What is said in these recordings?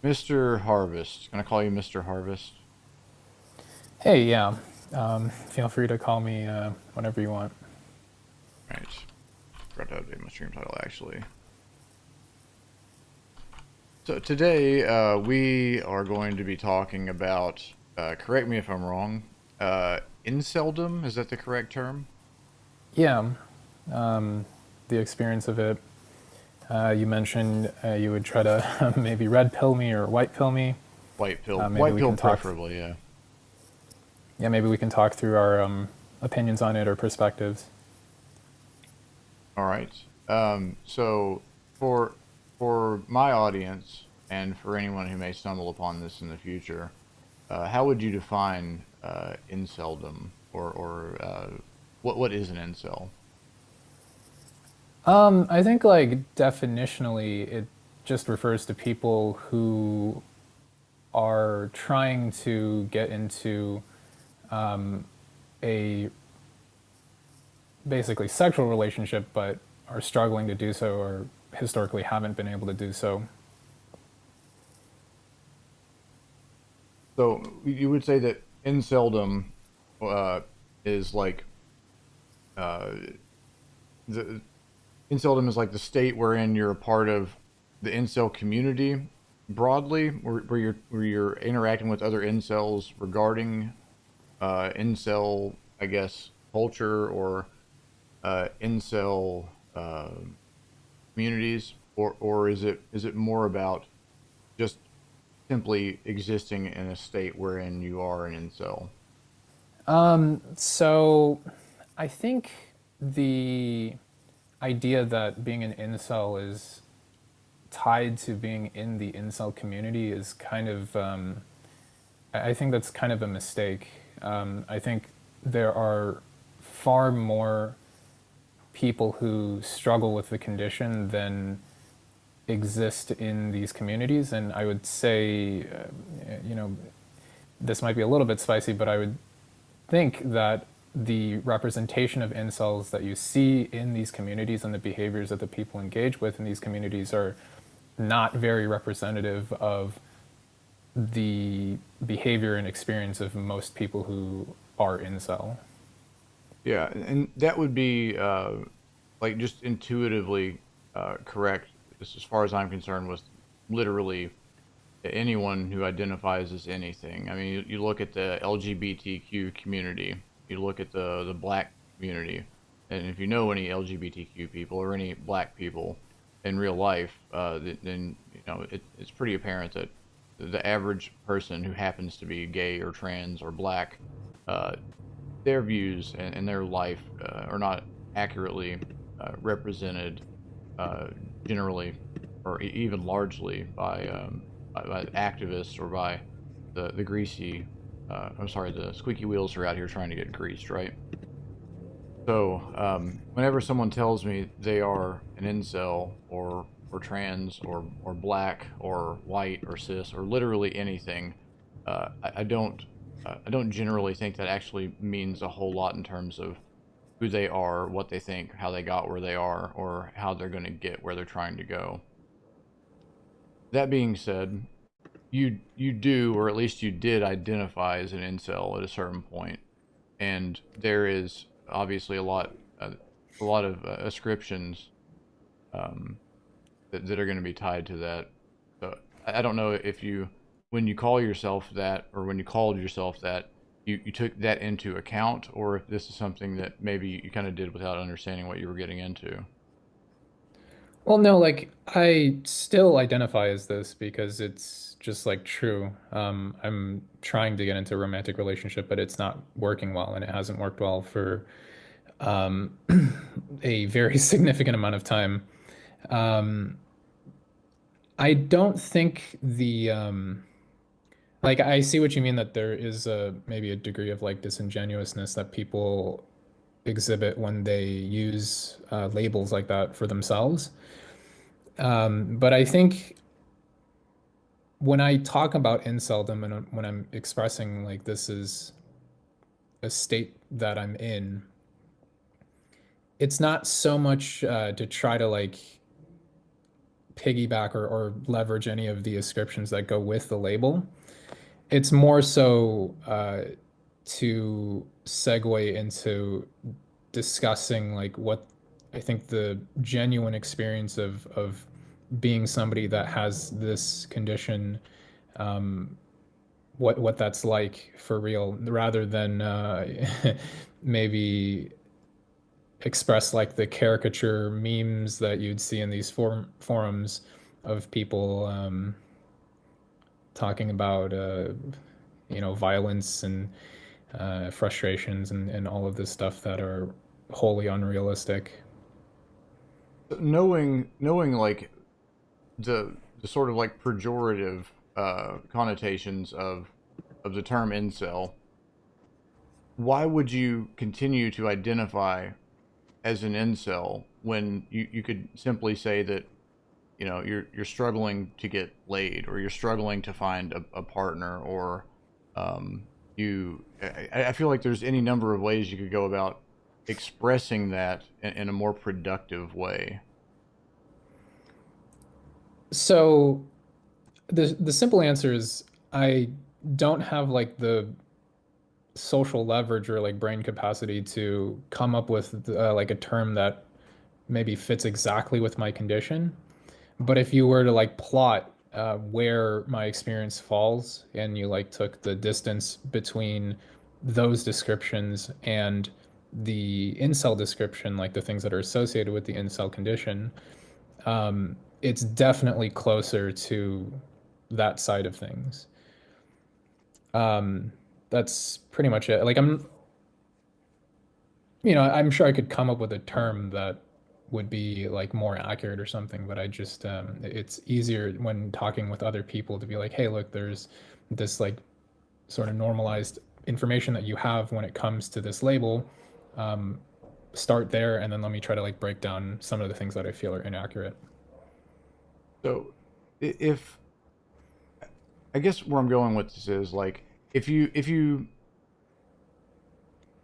Mr. Harvest. Can I call you Mr. Harvest? Hey, yeah. Feel free to call me whenever you want. Right. Forgot to update my stream title actually. So today we are going to be talking about, correct me if I'm wrong, inceldom. Is that the correct term? Yeah, the experience of it. You mentioned you would try to maybe red pill me or white pill me. Maybe White we pill can talk. preferably, yeah. Yeah, maybe we can talk through our opinions on it or perspectives. All right. So for for my audience and for anyone who may stumble upon this in the future, how would you define inceldom or what is an incel? I think like definitionally, it just refers to people who are trying to get into a basically sexual relationship, but are struggling to do so or historically haven't been able to do so. So you would say that inceldom uh, is like uh, the inceldom is like the state wherein you're a part of the incel community broadly, where you're interacting with other incels regarding incel, I guess, culture or incel communities, or is it more about just simply existing in a state wherein you are an incel? So I think the idea that being an incel is tied to being in the incel community is kind of, I think that's kind of a mistake. I think there are far more people who struggle with the condition than exist in these communities. And I would say, you know, this might be a little bit spicy, but I would think that the representation of incels that you see in these communities and the behaviors that the people engage with in these communities are not very representative of the behavior and experience of most people who are incel. Yeah, and that would be like just intuitively correct, as far as I'm concerned, with literally anyone who identifies as anything. I mean, you look at the LGBTQ community, you look at the black community, and if you know any LGBTQ people or any black people in real life, then you know it's pretty apparent that the average person who happens to be gay or trans or black, uh, their views and their life are not accurately represented uh, generally or even largely by activists or by the greasy, I'm sorry, the squeaky wheels are out here trying to get greased, right? So whenever someone tells me they are an incel or trans or black or white or cis or literally anything, I don't generally think that actually means a whole lot in terms of who they are, what they think, how they got where they are, or how they're going to get where they're trying to go. That being said, you do, or at least you did, identify as an incel at a certain point, and there is obviously a lot of ascriptions um, that are going to be tied to that. So I don't know if you, when you call yourself that, or when you called yourself that, you took that into account, or if this is something that maybe you kind of did without understanding what you were getting into. Well, no, like I still identify as this because it's just like true. I'm trying to get into a romantic relationship, but it's not working well, and it hasn't worked well for um, a very significant amount of time. Um, I don't think like I see what you mean that there is a maybe a degree of like disingenuousness that people exhibit when they use labels like that for themselves. But I think when I talk about inceldom and when I'm expressing like this is a state that I'm in, it's not so much to try to like piggyback or leverage any of the ascriptions that go with the label. It's more so to segue into discussing like what I think the genuine experience of being somebody that has this condition, what that's like for real, rather than maybe express like the caricature memes that you'd see in these forums of people talking about violence and frustrations and all of this stuff that are wholly unrealistic. Knowing like the sort of like pejorative connotations of the term incel, why would you continue to identify as an incel when you could simply say that you're struggling to get laid, or you're struggling to find a partner, or I feel like there's any number of ways you could go about expressing that in a more productive way. So the simple answer is I don't have like the social leverage or like brain capacity to come up with like a term that maybe fits exactly with my condition. But if you were to like plot where my experience falls and you like took the distance between those descriptions and the incel description, like the things that are associated with the incel condition, it's definitely closer to that side of things. Um, that's pretty much it. Like I'm sure I could come up with a term that would be like more accurate or something, but I just it's easier when talking with other people to be like, hey, look, there's this like sort of normalized information that you have when it comes to this label. Um, Start there, and then let me try to like break down some of the things that I feel are inaccurate. So, if I guess where I'm going with this is like, if you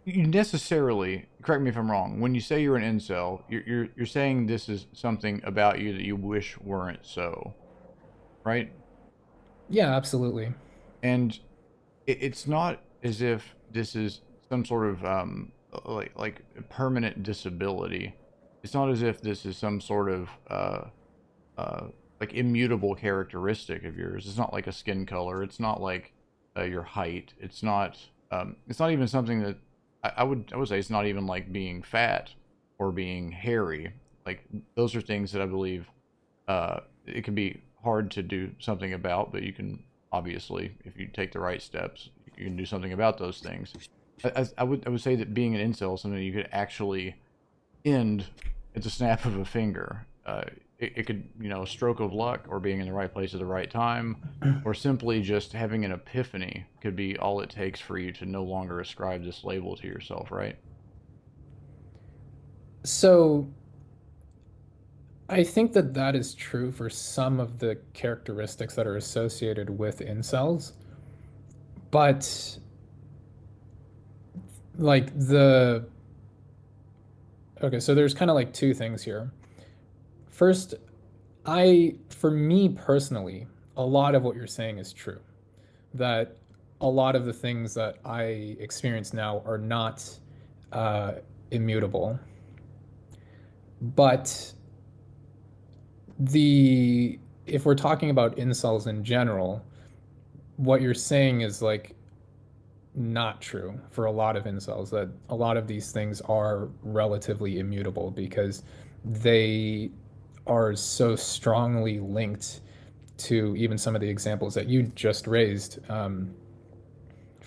necessarily, correct me if I'm wrong, when you say you're an incel, you're saying this is something about you that you wish weren't so, right? Yeah, absolutely. And it's not as if this is some sort of like permanent disability. It's not as if this is some sort of uh, like immutable characteristic of yours. It's not like a skin color. It's not like your height. It's not. It's not even something that I would say it's not even like being fat or being hairy. Like those are things that I believe it can be hard to do something about, but you can obviously, if you take the right steps, you can do something about those things. I would say that being an incel is something you could actually end at the snap of a finger. It could, a stroke of luck, or being in the right place at the right time, or simply just having an epiphany could be all it takes for you to no longer ascribe this label to yourself, right? So I think that that is true for some of the characteristics that are associated with incels, but like the okay, so there's kind of like two things here. First, for me personally, a lot of what you're saying is true. That a lot of the things that I experience now are not uh, immutable. But the if we're talking about incels in general, what you're saying is like not true for a lot of incels, that a lot of these things are relatively immutable because they are so strongly linked to even some of the examples that you just raised. For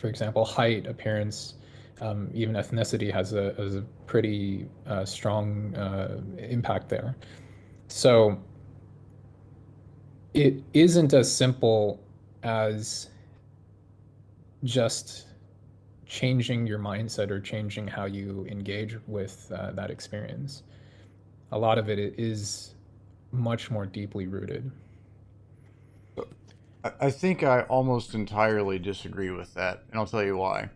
example, height, appearance, even ethnicity has a pretty strong impact there. So it isn't as simple as just changing your mindset or changing how you engage with that experience. A lot of it is much more deeply rooted. I think I almost entirely disagree with that, and I'll tell you why.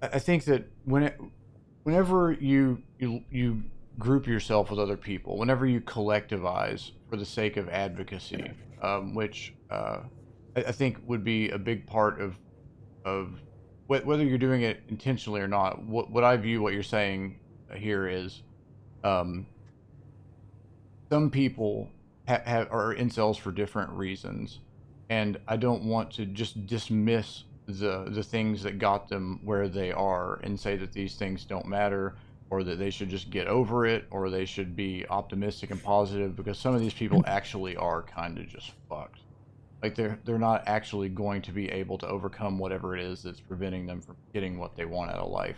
I think that whenever you group yourself with other people, whenever you collectivize for the sake of advocacy, which I think would be a big part of whether you're doing it intentionally or not. What I view what you're saying here is, um, some people are incels for different reasons, and I don't want to just dismiss the things that got them where they are and say that these things don't matter, or that they should just get over it, or they should be optimistic and positive, because some of these people actually are kind of just fucked. Like they're not actually going to be able to overcome whatever it is that's preventing them from getting what they want out of life.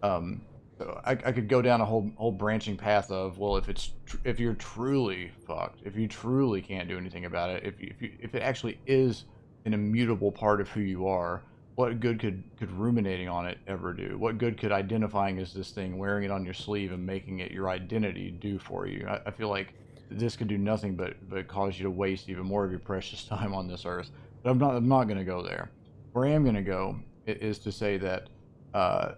Um, so I could go down a whole branching path of, well, if you're truly fucked, if you truly can't do anything about it, if it actually is an immutable part of who you are, what good could ruminating on it ever do? What good could identifying as this thing, wearing it on your sleeve, and making it your identity do for you? I feel like this could do nothing but cause you to waste even more of your precious time on this earth. But I'm not going to go there. Where I am going to go is to say that, uh,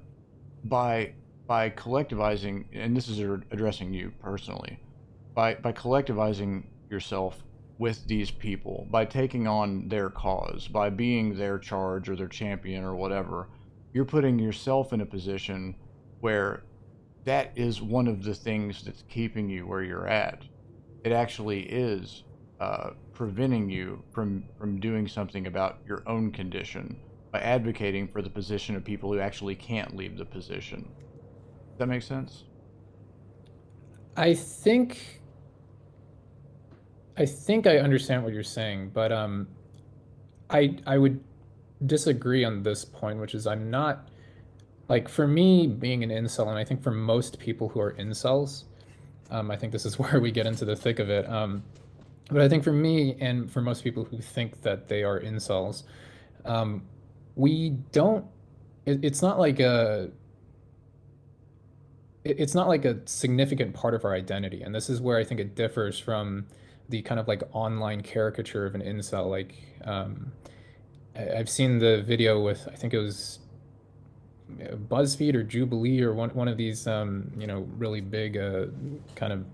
by collectivizing, and this is addressing you personally, by collectivizing yourself with these people, by taking on their cause, by being their charge or their champion or whatever, you're putting yourself in a position where that is one of the things that's keeping you where you're at. It actually is preventing you from doing something about your own condition by advocating for the position of people who actually can't leave the position. Does that make sense? I think I think I understand what you're saying, but I would disagree on this point, which is I'm not like for me being an incel, and I think for most people who are incels, I think this is where we get into the thick of it. But I think for me and for most people who think that they are incels, um, we don't. It's not like it's not like a significant part of our identity, and this is where I think it differs from the kind of like online caricature of an incel. Like I've seen the video with I think it was BuzzFeed or Jubilee or one of these really big kind of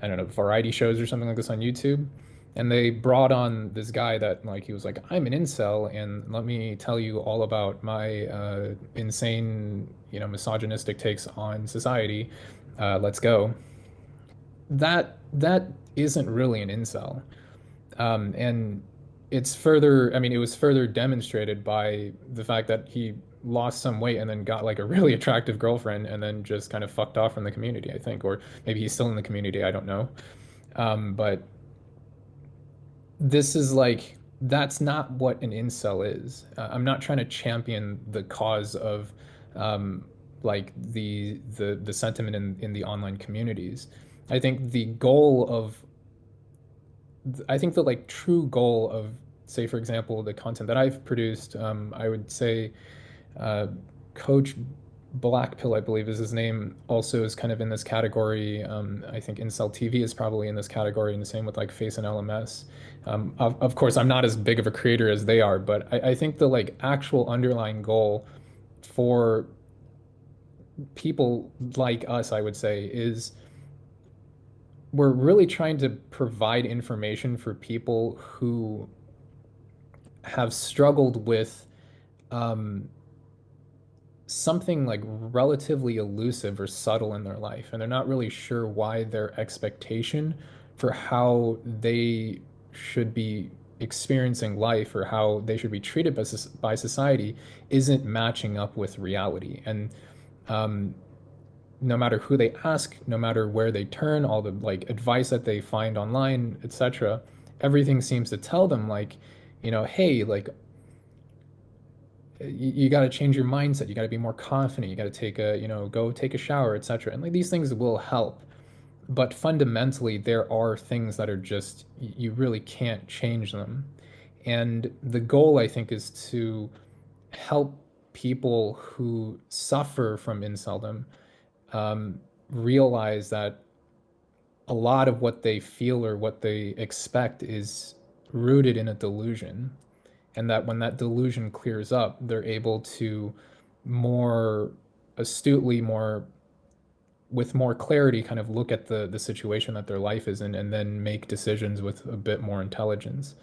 I don't know variety shows or something like this on YouTube, and they brought on this guy that like he was like I'm an incel and let me tell you all about my insane misogynistic takes on society. Let's go. That isn't really an incel, and it's further. I mean, it was further demonstrated by the fact that he lost some weight and then got like a really attractive girlfriend and then just kind of fucked off from the community, I think, or maybe he's still in the community. I don't know. But this is like that's not what an incel is. I'm not trying to champion the cause of um, like the sentiment in the online communities. I think the goal of I think the like true goal of say for example the content that I've produced, I would say uh, Coach Blackpill, I believe is his name, also is kind of in this category. I think Incel TV is probably in this category, and the same with like Face and LMS. Of course, I'm not as big of a creator as they are, but I think the like actual underlying goal for people like us, I would say, is we're really trying to provide information for people who have struggled with um, something like relatively elusive or subtle in their life, and they're not really sure why their expectation for how they should be experiencing life or how they should be treated by society isn't matching up with reality. And um, no matter who they ask, no matter where they turn, all the like advice that they find online, etc., everything seems to tell them like, hey, like you got to change your mindset. You got to be more confident. You got to take a, go take a shower, etc. And like these things will help. But fundamentally, there are things that are just, you really can't change them. And the goal, I think, is to help people who suffer from inceldom um, realize that a lot of what they feel or what they expect is rooted in a delusion, and that when that delusion clears up, they're able to more astutely, more with more clarity, kind of look at the situation that their life is in, and then make decisions with a bit more intelligence.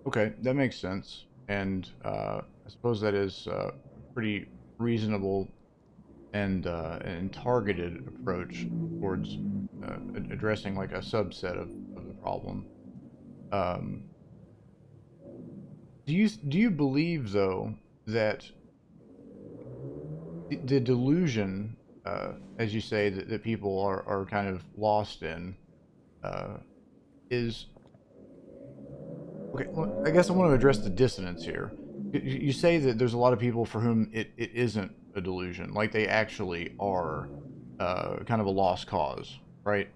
Okay, that makes sense. And I suppose that is a pretty reasonable and targeted approach towards addressing like a subset of the problem. Um, do you believe though that the delusion, as you say, that people are kind of lost in, uh, is okay? Well, I guess I want to address the dissonance here. You say that there's a lot of people for whom it isn't a delusion, like they actually are kind of a lost cause, right?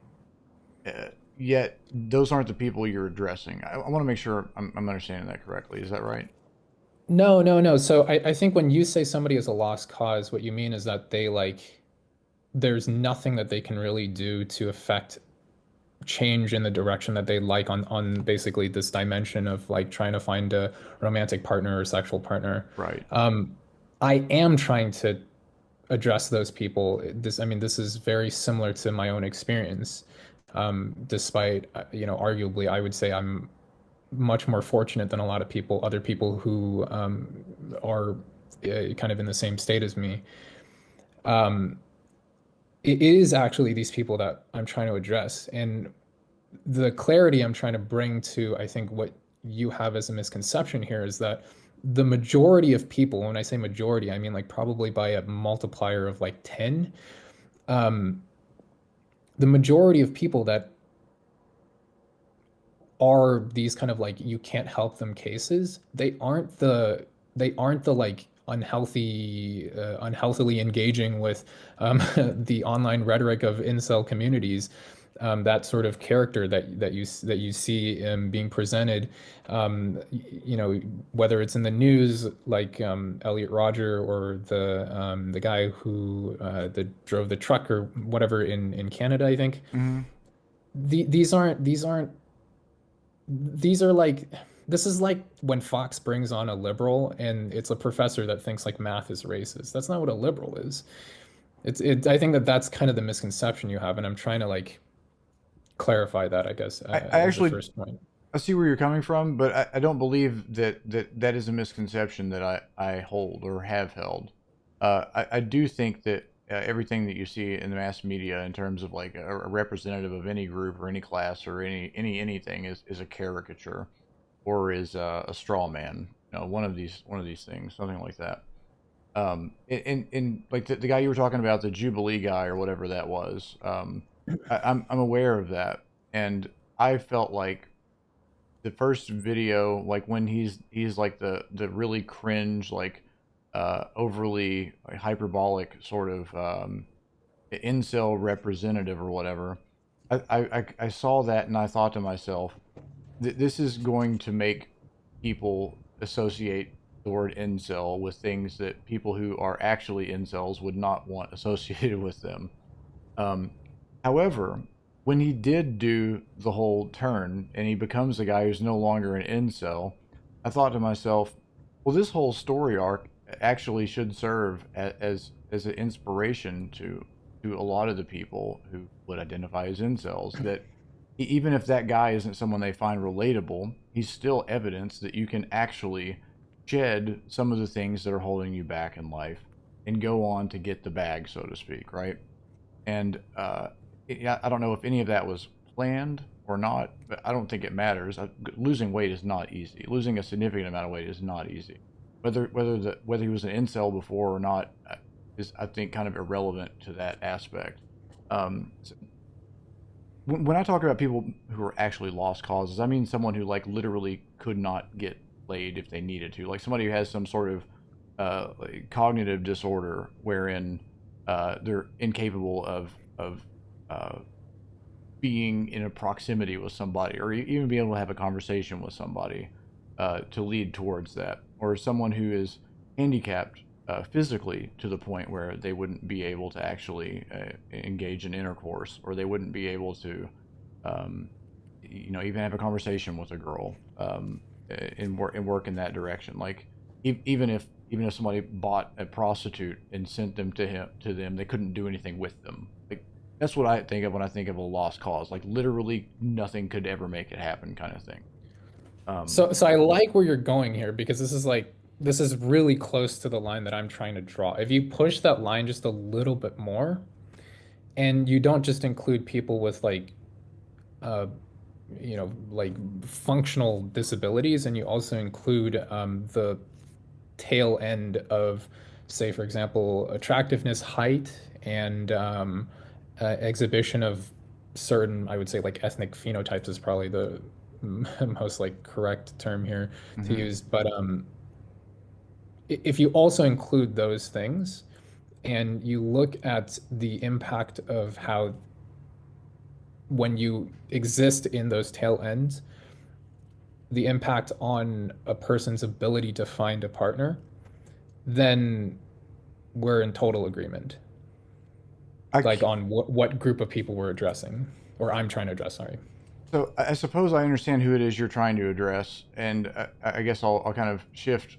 Uh, Yet those aren't the people you're addressing. I want to make sure I'm understanding that correctly. Is that right? No, no, no. So I think when you say somebody is a lost cause, what you mean is that they like there's nothing that they can really do to affect change in the direction that they like on basically this dimension of like trying to find a romantic partner or sexual partner. Right. Um, I am trying to address those people. I mean, this is very similar to my own experience. Despite, arguably, I would say I'm much more fortunate than a lot of people, other people who are kind of in the same state as me. Um, it is actually these people that I'm trying to address. And the clarity I'm trying to bring to, I think, what you have as a misconception here is that the majority of people, when I say majority, I mean like probably by a multiplier of like 10, um, the majority of people that are these kind of like you can't help them cases, they aren't the like unhealthily engaging with the online rhetoric of incel communities, that sort of character that you see being presented, whether it's in the news like Elliot Rodger, or the guy who that drove the truck or whatever in Canada, I think. Hmm. These are like this is like when Fox brings on a liberal and it's a professor that thinks like math is racist. That's not what a liberal is. I think that that's kind of the misconception you have, and I'm trying to like clarify that, I guess, I as a actually first point. I see where you're coming from, but I don't believe that is a misconception that I hold or have held. I do think that everything that you see in the mass media in terms of like a representative of any group or any class or anything is a caricature or is a straw man. One of these things, something like that. In like the guy you were talking about, the Jubilee guy or whatever that was. I'm aware of that, and I felt like the first video, like when he's like the really cringe, like overly like, hyperbolic sort of incel representative or whatever. I saw that and I thought to myself, this is going to make people associate the word incel with things that people who are actually incels would not want associated with them. Um, However, when he did do the whole turn and he becomes a guy who's no longer an incel, I thought to myself, well, this whole story arc actually should serve as an inspiration to a lot of the people who would identify as incels. That even if that guy isn't someone they find relatable, he's still evidence that you can actually shed some of the things that are holding you back in life and go on to get the bag, so to speak, right? And I don't know if any of that was planned or not, but I don't think it matters. Losing weight is not easy. Losing a significant amount of weight is not easy. Whether he was an incel before or not is, I think, kind of irrelevant to that aspect. So when I talk about people who are actually lost causes, I mean someone who like literally could not get laid if they needed to, like somebody who has some sort of like cognitive disorder wherein they're incapable of uh, being in a proximity with somebody, or even being able to have a conversation with somebody to lead towards that, or someone who is handicapped physically to the point where they wouldn't be able to actually engage in intercourse, or they wouldn't be able to, um, even have a conversation with a girl, and work in that direction. Like even if even if somebody bought a prostitute and sent them to them, they couldn't do anything with them. Like that's what I think of when I think of a lost cause. Like literally nothing could ever make it happen, kind of thing. Um, So I like where you're going here because this is really close to the line that I'm trying to draw. If you push that line just a little bit more, and you don't just include people with like uh like functional disabilities, and you also include the tail end of, say, for example, attractiveness, height, and exhibition of certain, I would say, like ethnic phenotypes is probably the most like correct term here to mhm. use. But if you also include those things and you look at the impact of how when you exist in those tail ends, the impact on a person's ability to find a partner, then we're in total agreement. I Like ca- on what group of people we're addressing, or I'm trying to address, sorry. so I suppose I understand who it is you're trying to address, and I guess I'll kind of shift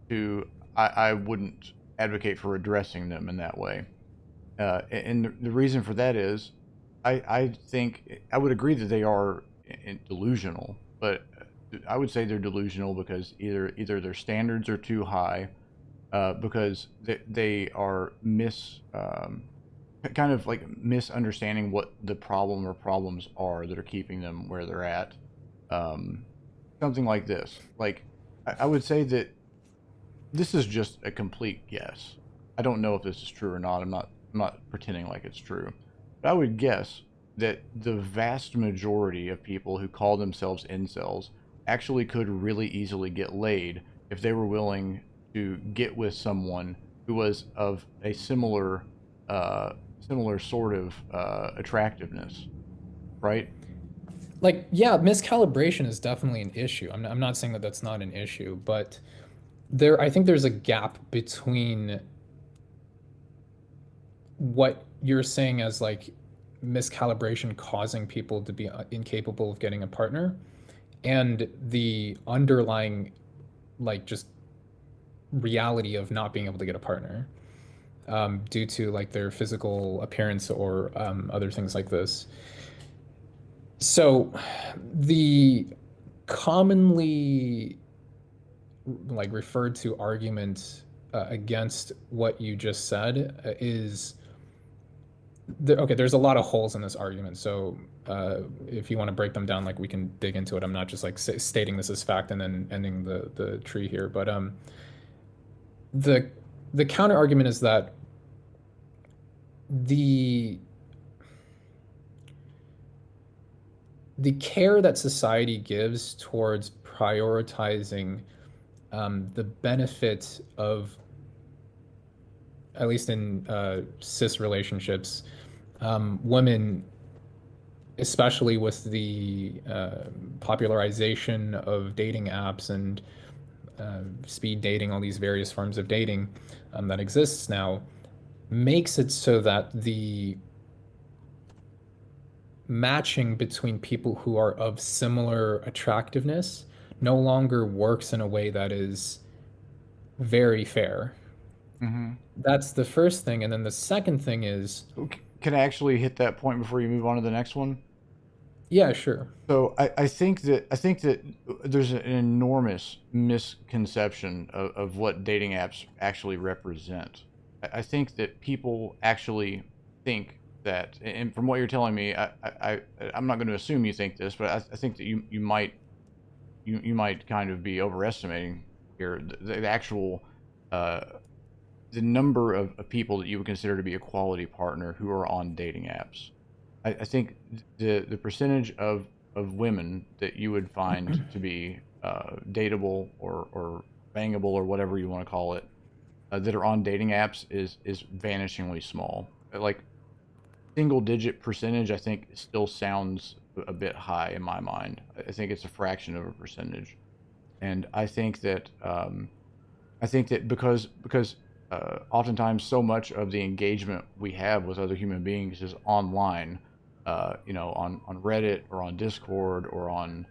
to I wouldn't advocate for addressing them in that way. And the reason for that is I think I would agree that they are delusional, but I would say they're delusional because either their standards are too high, because they are kind of like misunderstanding what the problem or problems are that are keeping them where they're at. Um, Something like this. Like I would say that this is just a complete guess. I don't know if this is true or not. I'm not pretending like it's true. But I would guess that the vast majority of people who call themselves incels actually could really easily get laid if they were willing to get with someone who was of a uh, similar sort of attractiveness, right? Like, yeah, miscalibration is definitely an issue. I'm not saying that that's not an issue, but I think there's a gap between what you're saying as like miscalibration causing people to be incapable of getting a partner and the underlying like just reality of not being able to get a partner due to like their physical appearance or other things like this. So the commonly like referred to argument against what you just said is okay, there's a lot of holes in this argument. So if you want to break them down, like we can dig into it. I'm not just like stating this as fact and then ending the tree here. But the the counter argument is that the the care that society gives towards prioritizing the benefit of, at least in cis relationships, women, especially with the popularization of dating apps and speed dating, all these various forms of dating that exists now, makes it so that the matching between people who are of similar attractiveness no longer works in a way that is very fair. Mm-hmm. That's the first thing. And then the second thing is, So can I actually hit that point before you move on to the next one? yeah, sure. So I think that there's an enormous misconception of what dating apps actually represent. I think that people actually think that, and from what you're telling me, I'm not going to assume you think this, but I think that you might kind of be overestimating here the actual uh, the number of people that you would consider to be a quality partner who are on dating apps. I think the percentage of women that you would find to be dateable or bangable or whatever you want to call it that are on dating apps is vanishingly small. Like single digit percentage, I think still sounds a bit high in my mind. I think it's a fraction of a percentage, and I think that because oftentimes so much of the engagement we have with other human beings is online, you know, on Reddit or on Discord or on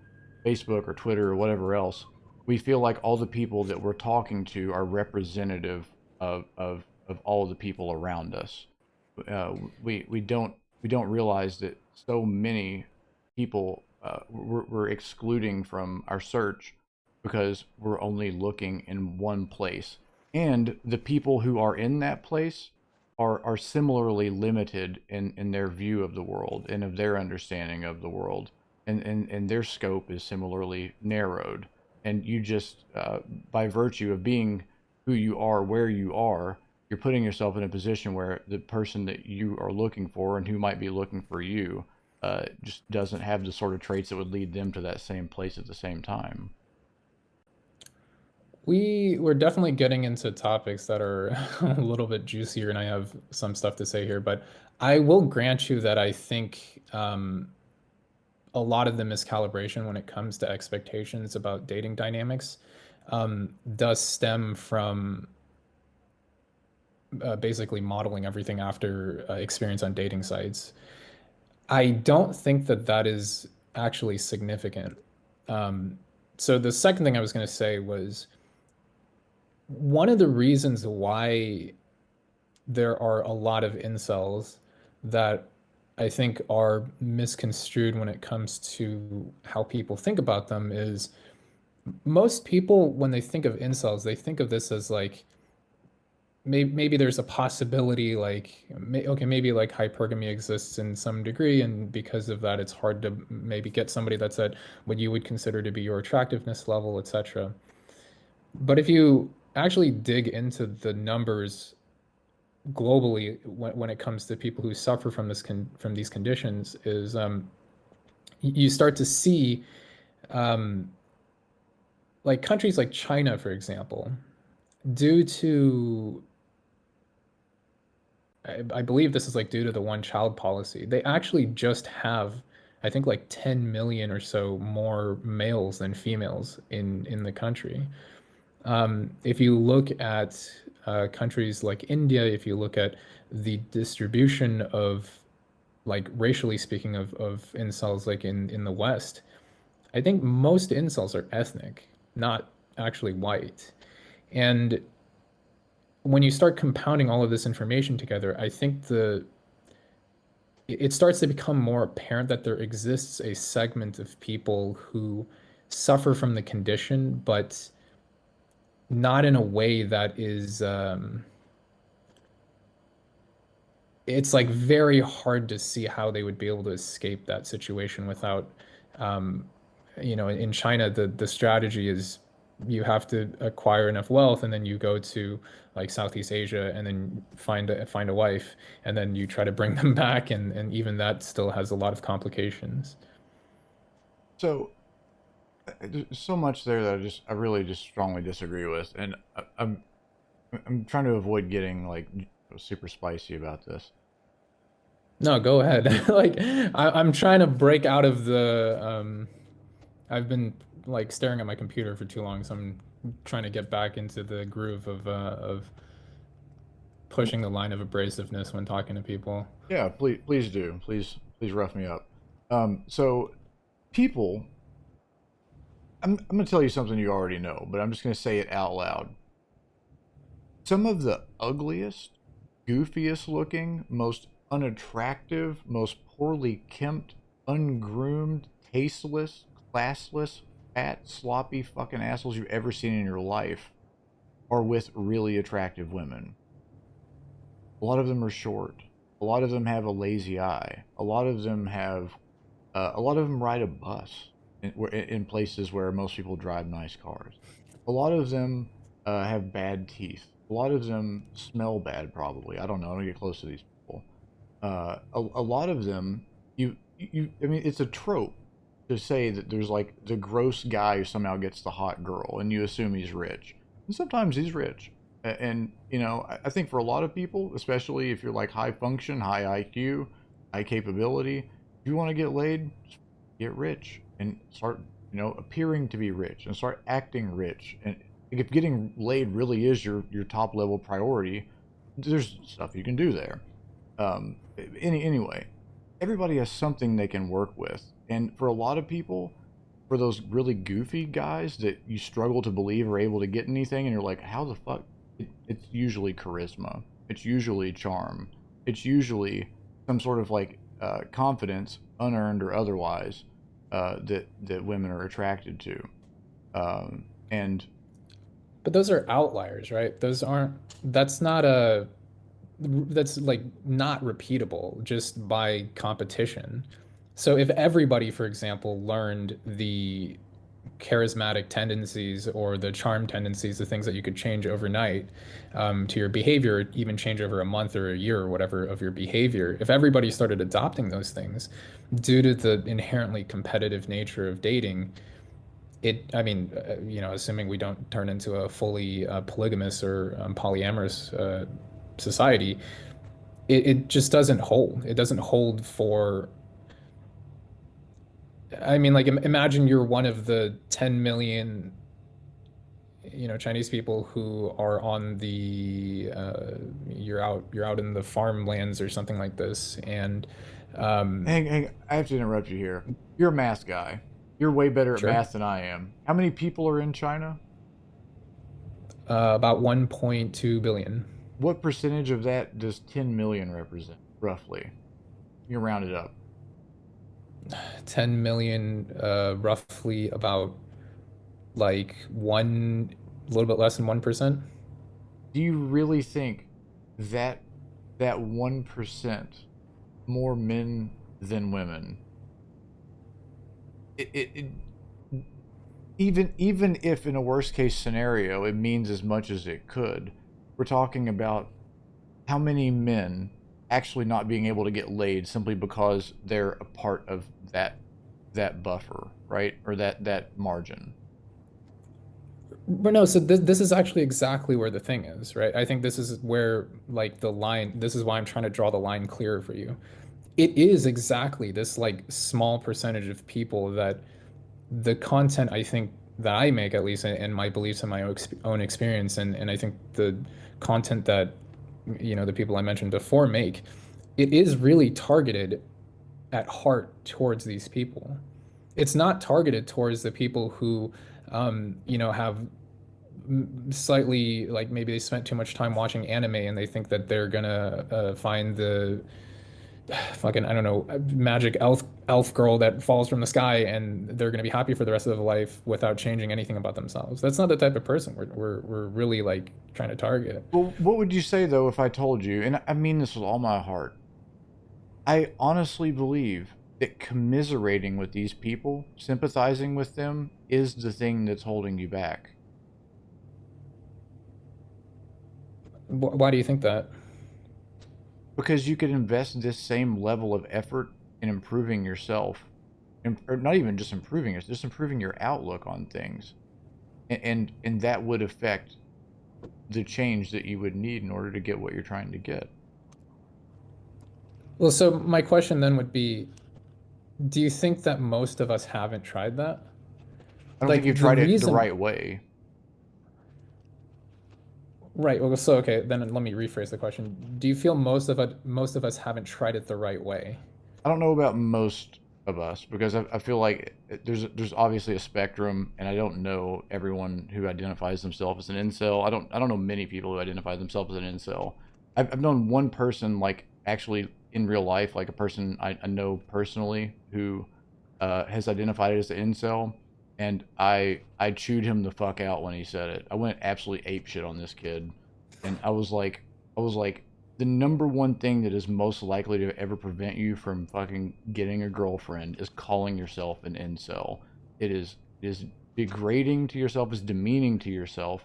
Facebook or Twitter or whatever else. we feel like all the people that we're talking to are representative of all the people around us. We don't realize that so many people we're excluding from our search because we're only looking in one place, and the people who are in that place are similarly limited in their view of the world and of their understanding of the world, and their scope is similarly narrowed. And you just by virtue of being who you are where you are, you're putting yourself in a position where the person that you are looking for and who might be looking for you just doesn't have the sort of traits that would lead them to that same place at the same time. We're definitely getting into topics that are a little bit juicier, and I have some stuff to say here. But I will grant you that I think a lot of the miscalibration when it comes to expectations about dating dynamics does stem from basically modeling everything after experience on dating sites. I don't think that that is actually significant. So the second thing I was going to say was one of the reasons why there are a lot of incels that I think are misconstrued when it comes to how people think about them is most people, when they think of incels, they think of this as like maybe there's a possibility like okay, maybe like hypergamy exists in some degree, and because of that it's hard to maybe get somebody that's at what you would consider to be your attractiveness level, etc. But if you actually dig into the numbers globally when it comes to people who suffer from from these conditions is you start to see um, like countries like China, for example, due to I believe this is like due to the one child policy, they actually just have I think like 10 million or so more males than females in the country. If you look at countries like India, if you look at the distribution of, like racially speaking, of incels, like in the West, I think most incels are ethnic, not actually white. And when you start compounding all of this information together, I think it starts to become more apparent that there exists a segment of people who suffer from the condition, but not in a way that is it's like very hard to see how they would be able to escape that situation without um, in China the strategy is you have to acquire enough wealth and then you go to like Southeast Asia and then find a wife and then you try to bring them back, and even that still has a lot of complications. So there's so much there that I really just strongly disagree with, and I'm trying to avoid getting like super spicy about this. No, go ahead. Like I'm trying to break out of the I've been like staring at my computer for too long, so I'm trying to get back into the groove of pushing the line of abrasiveness when talking to people. Yeah, please do. Please rough me up. So people, I'm gonna tell you something you already know, but I'm just gonna say it out loud. Some of the ugliest, goofiest looking, most unattractive, most poorly kempt, ungroomed, tasteless, classless, fat, sloppy fucking assholes you've ever seen in your life are with really attractive women. A lot of them are short. A lot of them have a lazy eye. A lot of them ride a bus in places where most people drive nice cars. A lot of them have bad teeth. A lot of them smell bad, probably. I don't know. I don't get close to these people. A lot of them, I mean, it's a trope to say that there's like the gross guy who somehow gets the hot girl, and you assume he's rich. And sometimes he's rich. And, you know, I think for a lot of people, especially if you're like high function, high IQ, high capability, if you want to get laid, just get rich and start, appearing to be rich and start acting rich. And if getting laid really is your top level priority, there's stuff you can do there. Anyway, everybody has something they can work with, and for a lot of people, for those really goofy guys that you struggle to believe are able to get anything, and you're like, how the fuck? It's usually charisma. It's usually charm. It's usually some sort of like confidence, unearned or otherwise, that women are attracted to. And But those are outliers, right? Those aren't. That's not a. That's like not repeatable just by competition. So if everybody, for example, learned the charismatic tendencies or the charm tendencies, the things that you could change overnight to your behavior, even change over a month or a year or whatever of your behavior, if everybody started adopting those things due to the inherently competitive nature of dating, I mean, assuming we don't turn into a fully polygamous or polyamorous society, it just doesn't hold. It doesn't hold for, I mean, like imagine you're one of the 10 million, Chinese people who are on you're out in the farmlands or something like this, and um, hang, I have to interrupt you here. You're a math guy. You're way better at sure, math than I am. How many people are in China? about 1.2 billion. What percentage of that does 10 million represent, roughly? You round it up. 10 million, roughly about like a little bit less than 1%. Do you really think that that 1% more men than women, it even if in a worst case scenario it means as much as it could, we're talking about how many men actually not being able to get laid simply because they're a part of that buffer, right? Or that margin. But no, so this is actually exactly where the thing is, right? I think this is where like the line, this is why I'm trying to draw the line clearer for you. It is exactly this like small percentage of people that the content I think that I make, at least in my beliefs and my own experience, and I think the content that the people I mentioned before make, it is really targeted at heart towards these people. It's not targeted towards the people who have slightly, like, maybe they spent too much time watching anime and they think that they're gonna find the fucking, I don't know, magic elf girl that falls from the sky and they're gonna be happy for the rest of their life without changing anything about themselves. That's not the type of person we're really like trying to target. Well, what would you say though if I told you, and I mean this with all my heart, I honestly believe that commiserating with these people, sympathizing with them, is the thing that's holding you back. Why do you think that? Because you could invest this same level of effort in improving yourself, or not even just improving it, just improving your outlook on things, and that would affect the change that you would need in order to get what you're trying to get. Well, so my question then would be, do you think that most of us haven't tried that? I don't think you've Like the tried it the reason, right way. right? Well, so okay, then let me rephrase the question. Do you feel most of us haven't tried it the right way? I don't know about most of us because I feel like there's obviously a spectrum, and I don't know everyone who identifies themselves as an incel. I don't know many people who identify themselves as an incel. I've known one person, like, actually in real life, like a person I know personally who has identified as an incel, and I chewed him the fuck out when he said it. I went absolutely ape shit on this kid, and I was like, the number one thing that is most likely to ever prevent you from fucking getting a girlfriend is calling yourself an incel. It is degrading to yourself, is demeaning to yourself.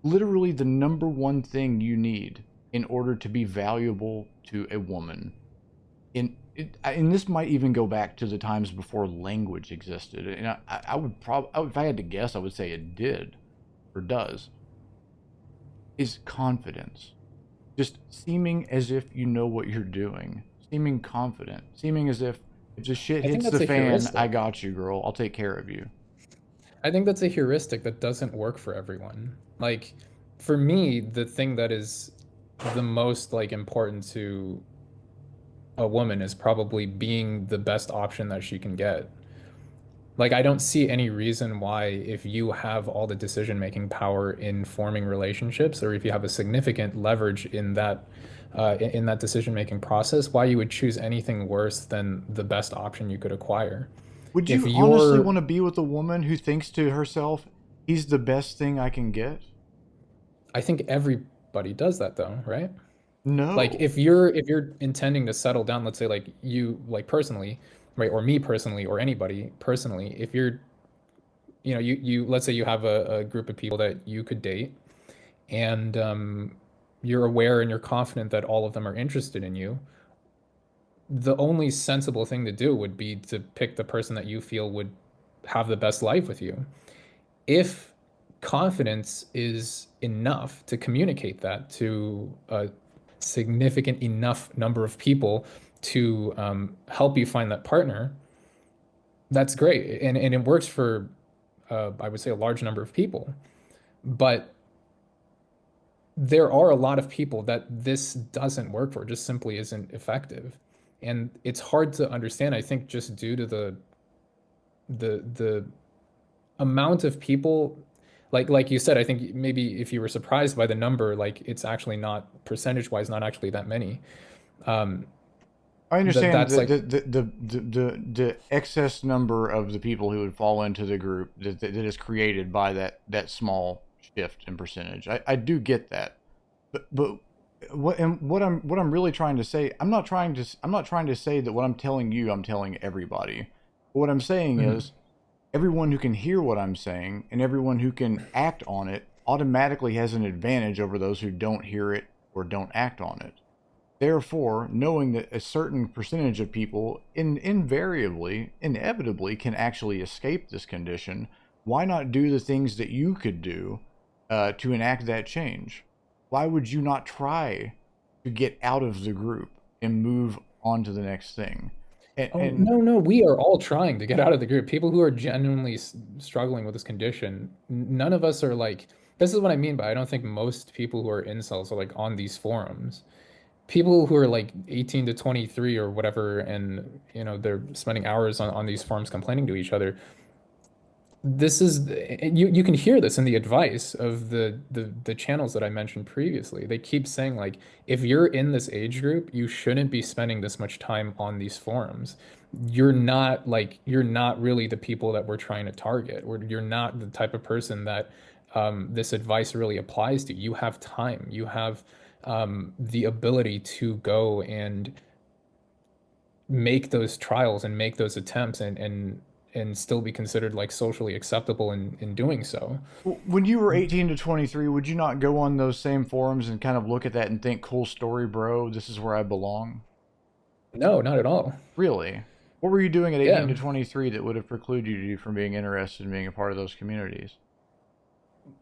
Literally the number one thing you need in order to be valuable to a woman. And this might even go back to the times before language existed. And I would probably, if I had to guess, I would say it did or does, is confidence. Just seeming as if you know what you're doing, seeming confident, seeming as if the shit I think hits that's the a fan, I heuristic. got you, girl. I'll take care of you. I think that's a heuristic that doesn't work for everyone. Like, for me, the thing that is the most like important to a woman is probably being the best option that she can get. Like, I don't see any reason why, if you have all the decision-making power in forming relationships, or if you have a significant leverage in that decision-making process, why you would choose anything worse than the best option you could acquire. Would If you honestly you're, want to be with a woman who thinks to herself, he's the best thing I can get? I think everybody does that though, right? Like No. if you're intending to settle down, let's say like you like personally, right, or me personally, or anybody personally, if you're, you let's say you have a group of people that you could date, and you're aware and you're confident that all of them are interested in you, the only sensible thing to do would be to pick the person that you feel would have the best life with you. If confidence is enough to communicate that to a significant enough number of people to help you find that partner, that's great. And it works for, I would say, a large number of people. But there are a lot of people that this doesn't work for, just simply isn't effective. And it's hard to understand, I think, just due to the amount of people, like you said, I think maybe if you were surprised by the number, like it's actually not percentage wise, not actually that many. Um, I that understand that's the like, the excess number of the people who would fall into the group that is created by that small shift in percentage. I do get that, but what I'm really trying to say, I'm not trying to say that what I'm telling you I'm telling everybody. What I'm saying mhm. is everyone who can hear what I'm saying and everyone who can act on it automatically has an advantage over those who don't hear it or don't act on it. Therefore, knowing that a certain percentage of people invariably, inevitably can actually escape this condition, why not do the things that you could do to enact that change? Why would you not try to get out of the group and move on to the next thing? Oh, And no, no, we are all trying to get out of the group. People who are genuinely struggling with this condition, none of us are like, this is what I mean by I don't think most people who are incels are like on these forums. People who are like 18 to 23 or whatever, and they're spending hours on these forums complaining to each other. This is, you can hear this in the advice of the channels that I mentioned previously. They keep saying like, if you're in this age group, you shouldn't be spending this much time on these forums. You're not really the people that we're trying to target, or you're not the type of person that this advice really applies to. You have time, you have the ability to go and make those trials and make those attempts, and still be considered like socially acceptable in doing so. when you were 18 to 23, would you not go on those same forums and kind of look at that and think, cool story, bro, this is where I belong? No, not at all. Really? What were you doing at 18 Yeah. to 23 that would have precluded you from being interested in being a part of those communities?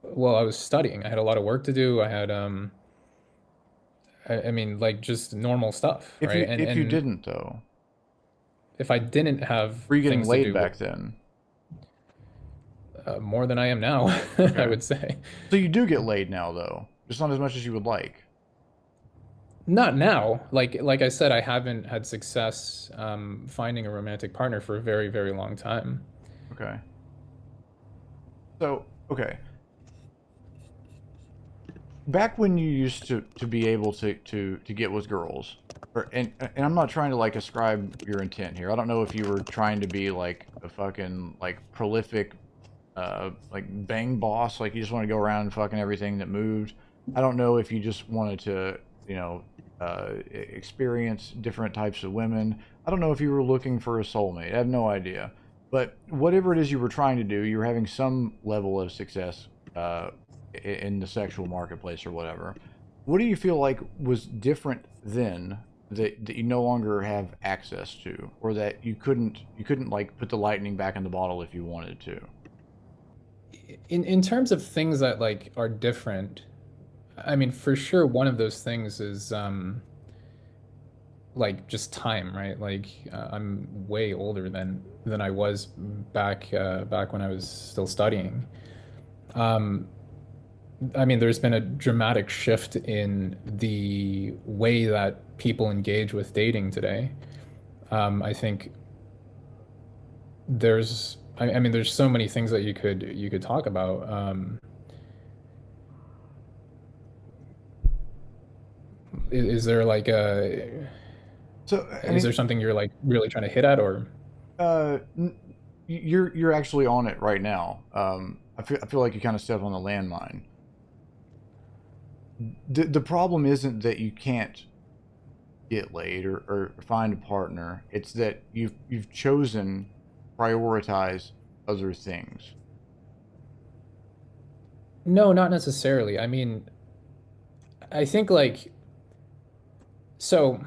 Well, I was studying. I had a lot of work to do. I had I mean, like just normal stuff, right? And If you and didn't though, if I didn't have were you getting things to laid do, back then? more than I am now, I Okay. would say. So you do get laid now though, just not as much as you would like. Not now. Like I said, I haven't had success finding a romantic partner for a very, very long time. Okay. So, okay. Back when you used to be able to get with girls, and I'm not trying to like ascribe your intent here. I don't know if you were trying to be like a fucking like prolific like bang boss, like you just want to go around fucking everything that moved. I don't know if you just wanted to, you know, experience different types of women. I don't know if you were looking for a soulmate. I have no idea. But whatever it is you were trying to do, you were having some level of success in the sexual marketplace or whatever. What do you feel like was different then that you no longer have access to, or that you couldn't like put the lightning back in the bottle if you wanted to? In terms of things that like are different, I mean, for sure, one of those things is like just time, right? Like I'm way older than I was back when I was still studying. Um, I mean, there's been a dramatic shift in the way that people engage with dating today. I think there's I mean, there's so many things that you could talk about. Is there like a So, I is there mean, something you're like really trying to hit at, or uh, you're actually on it right now. I feel like you kind of stepped on the landmine. The problem isn't that you can't get laid or find a partner. It's that you've chosen to prioritize other things. no, not necessarily. I mean, I think like so.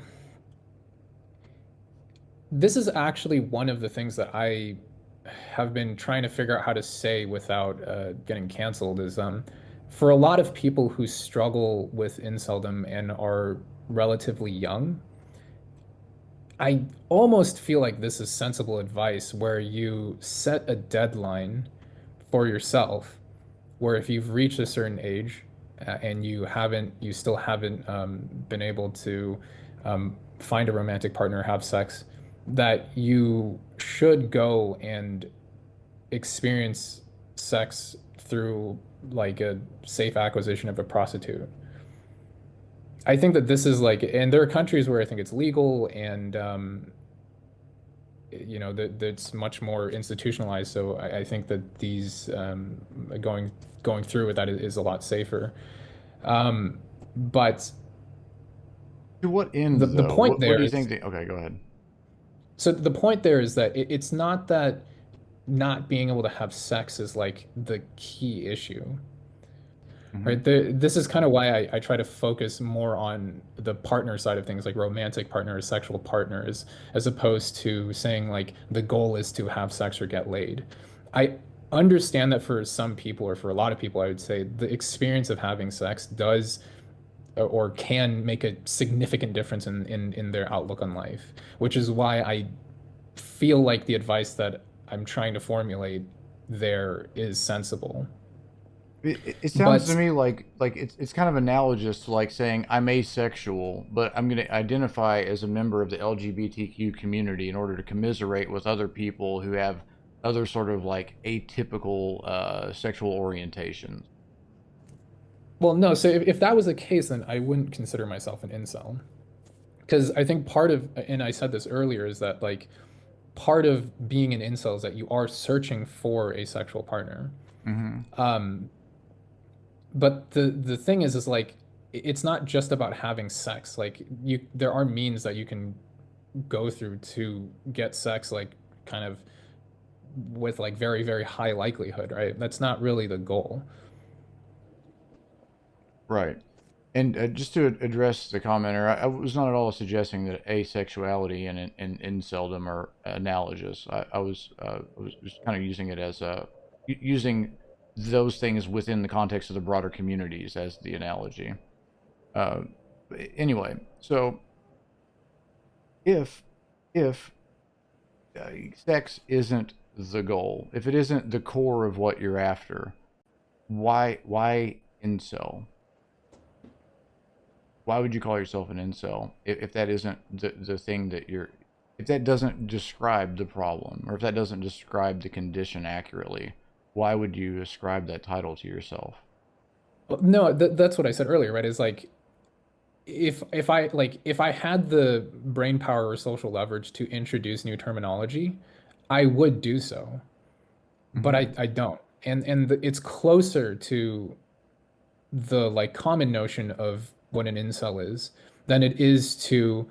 This is actually one of the things that I have been trying to figure out how to say without getting canceled is for a lot of people who struggle with inceldom and are relatively young, I almost feel like this is sensible advice where you set a deadline for yourself where if you've reached a certain age and you still haven't been able to find a romantic partner, have sex, that you should go and experience sex through like a safe acquisition of a prostitute. I think that this is like, and there are countries where I think it's legal and that that's much more institutionalized. So I think that these going through with that is a lot safer. But To what end, the though? point What there do you is think? Okay, go ahead. so the point there is that it's not that not being able to have sex is like the key issue, Hmm. right? This is kind of why I try to focus more on the partner side of things, like romantic partners, sexual partners, as opposed to saying like the goal is to have sex or get laid. I understand that for some people, or for a lot of people, I would say the experience of having sex does or can make a significant difference in their outlook on life, which is why I feel like the advice that I'm trying to formulate there is sensible. It sounds to But me like it's kind of analogous to like saying I'm asexual, but I'm going to identify as a member of the LGBTQ community in order to commiserate with other people who have other sort of like atypical sexual orientations. well, no, so if that was the case, then I wouldn't consider myself an incel. Because I think part of, and I said this earlier, is that like part of being an incel is that you are searching for a sexual partner. Hmm. Um, but the thing is like it's not just about having sex. Like there are means that you can go through to get sex, like kind of with like very, very high likelihood, right? That's not really the goal. Right. And just to address the commenter, I was not at all suggesting that asexuality and inceldom are analogous. I was just kind of using it as using those things within the context of the broader communities as the analogy. Uh, anyway, so if if sex isn't the goal, if it isn't the core of what you're after, why incel? Why would you call yourself an incel if that isn't the thing that you're, if that doesn't describe the problem, or if that doesn't describe the condition accurately? Why would you ascribe that title to yourself? Well, no, that's what I said earlier, right? Is like if I had the brain power or social leverage to introduce new terminology, I would do so. But Hmm. I don't. And it's closer to the like common notion of what an incel is than it is to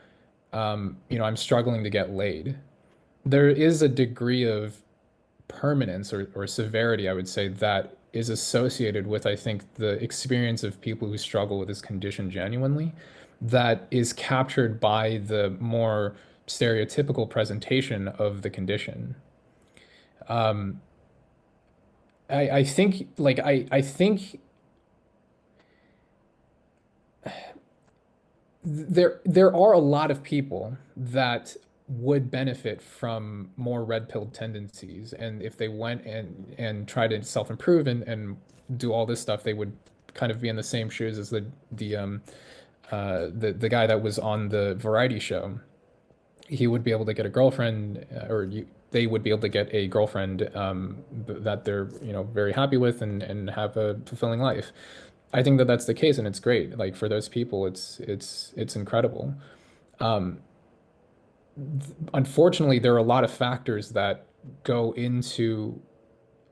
I'm struggling to get laid. There is a degree of permanence or severity, I would say, that is associated with, I think, the experience of people who struggle with this condition genuinely, that is captured by the more stereotypical presentation of the condition. Um, I think like I think there are a lot of people that would benefit from more red pill tendencies, and if they went and tried to self-improve and do all this stuff, they would kind of be in the same shoes as the guy that was on the variety show. He would be able to get a girlfriend, or they would be able to get a girlfriend that they're very happy with and have a fulfilling life. I think that that's the case, and it's great. Like for those people, it's incredible. Um, Unfortunately, there are a lot of factors that go into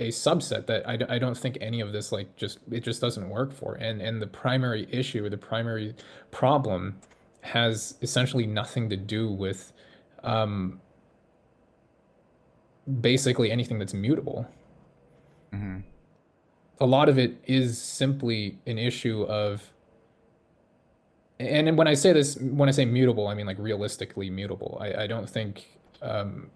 a subset that I don't think any of this like just it just doesn't work for. And the primary issue or the primary problem has essentially nothing to do with um, basically anything that's mutable. Hmm. A lot of it is simply an issue of, and when I say this, when I say mutable, I mean like realistically mutable. I don't think um,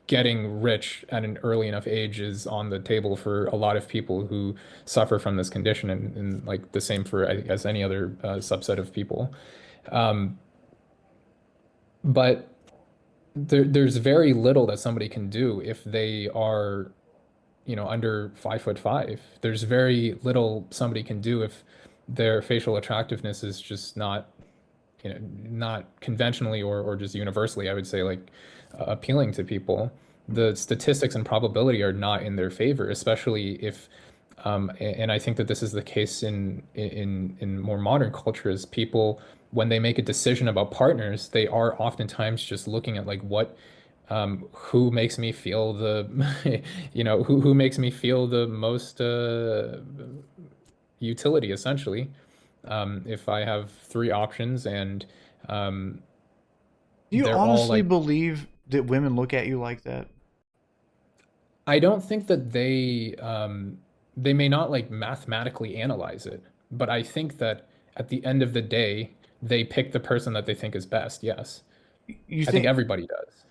getting rich at an early enough age is on the table for a lot of people who suffer from this condition, and like the same for, I guess, any other subset of people. Um, but there's very little that somebody can do if they are, under 5'5". There's very little somebody can do if their facial attractiveness is just not conventionally or just universally, I would say, like appealing to people. The statistics and probability are not in their favor, especially if, and I think that this is the case in more modern cultures. People, when they make a decision about partners, they are oftentimes just looking at like who makes me feel the, who makes me feel the most utility, essentially. If I have three options and um, Do you they're all honestly like, believe that women look at you like that? I don't think that they may not like mathematically analyze it, but I think that at the end of the day, they pick the person that they think is best. Yes. You I think think everybody does.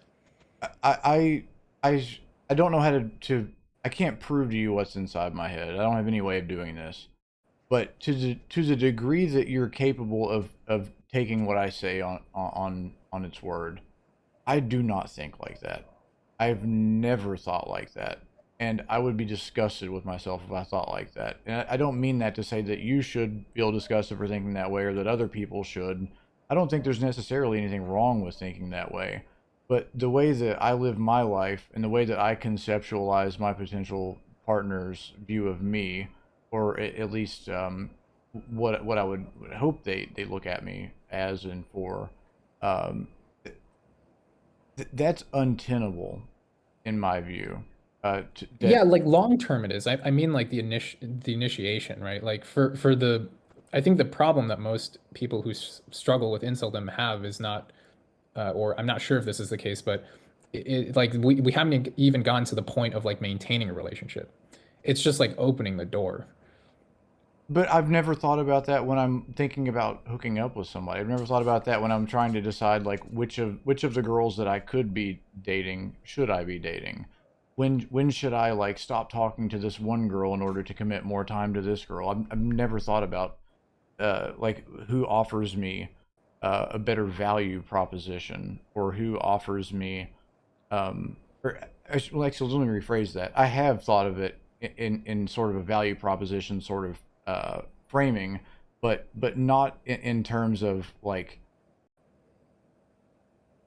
I I I, I don't know how to I can't prove to you what's inside my head. I don't have any way of doing this. But to the degree that you're capable of taking what I say on its word, I do not think like that. I've never thought like that. And I would be disgusted with myself if I thought like that. And I don't mean that to say that you should feel disgusted for thinking that way or that other people should. I don't think there's necessarily anything wrong with thinking that way. But the way that I live my life and the way that I conceptualize my potential partner's view of me, or at least what I would hope they look at me as and for, um, that's untenable in my view. Yeah, That like long term it is. I mean like the initiation, right? Like for the I think the problem that most people who struggle with inceldom have is not or I'm not sure if this is the case, but like we haven't even gotten to the point of like maintaining a relationship. It's just like opening the door. But I've never thought about that when I'm thinking about hooking up with somebody. I've never thought about that when I'm trying to decide like which of the girls that I could be dating should I be dating. When should I like stop talking to this one girl in order to commit more time to this girl? I've never thought about like who offers me a better value proposition or who offers me or like so let me rephrase that. I have thought of it in sort of a value proposition sort of framing, but not in terms of like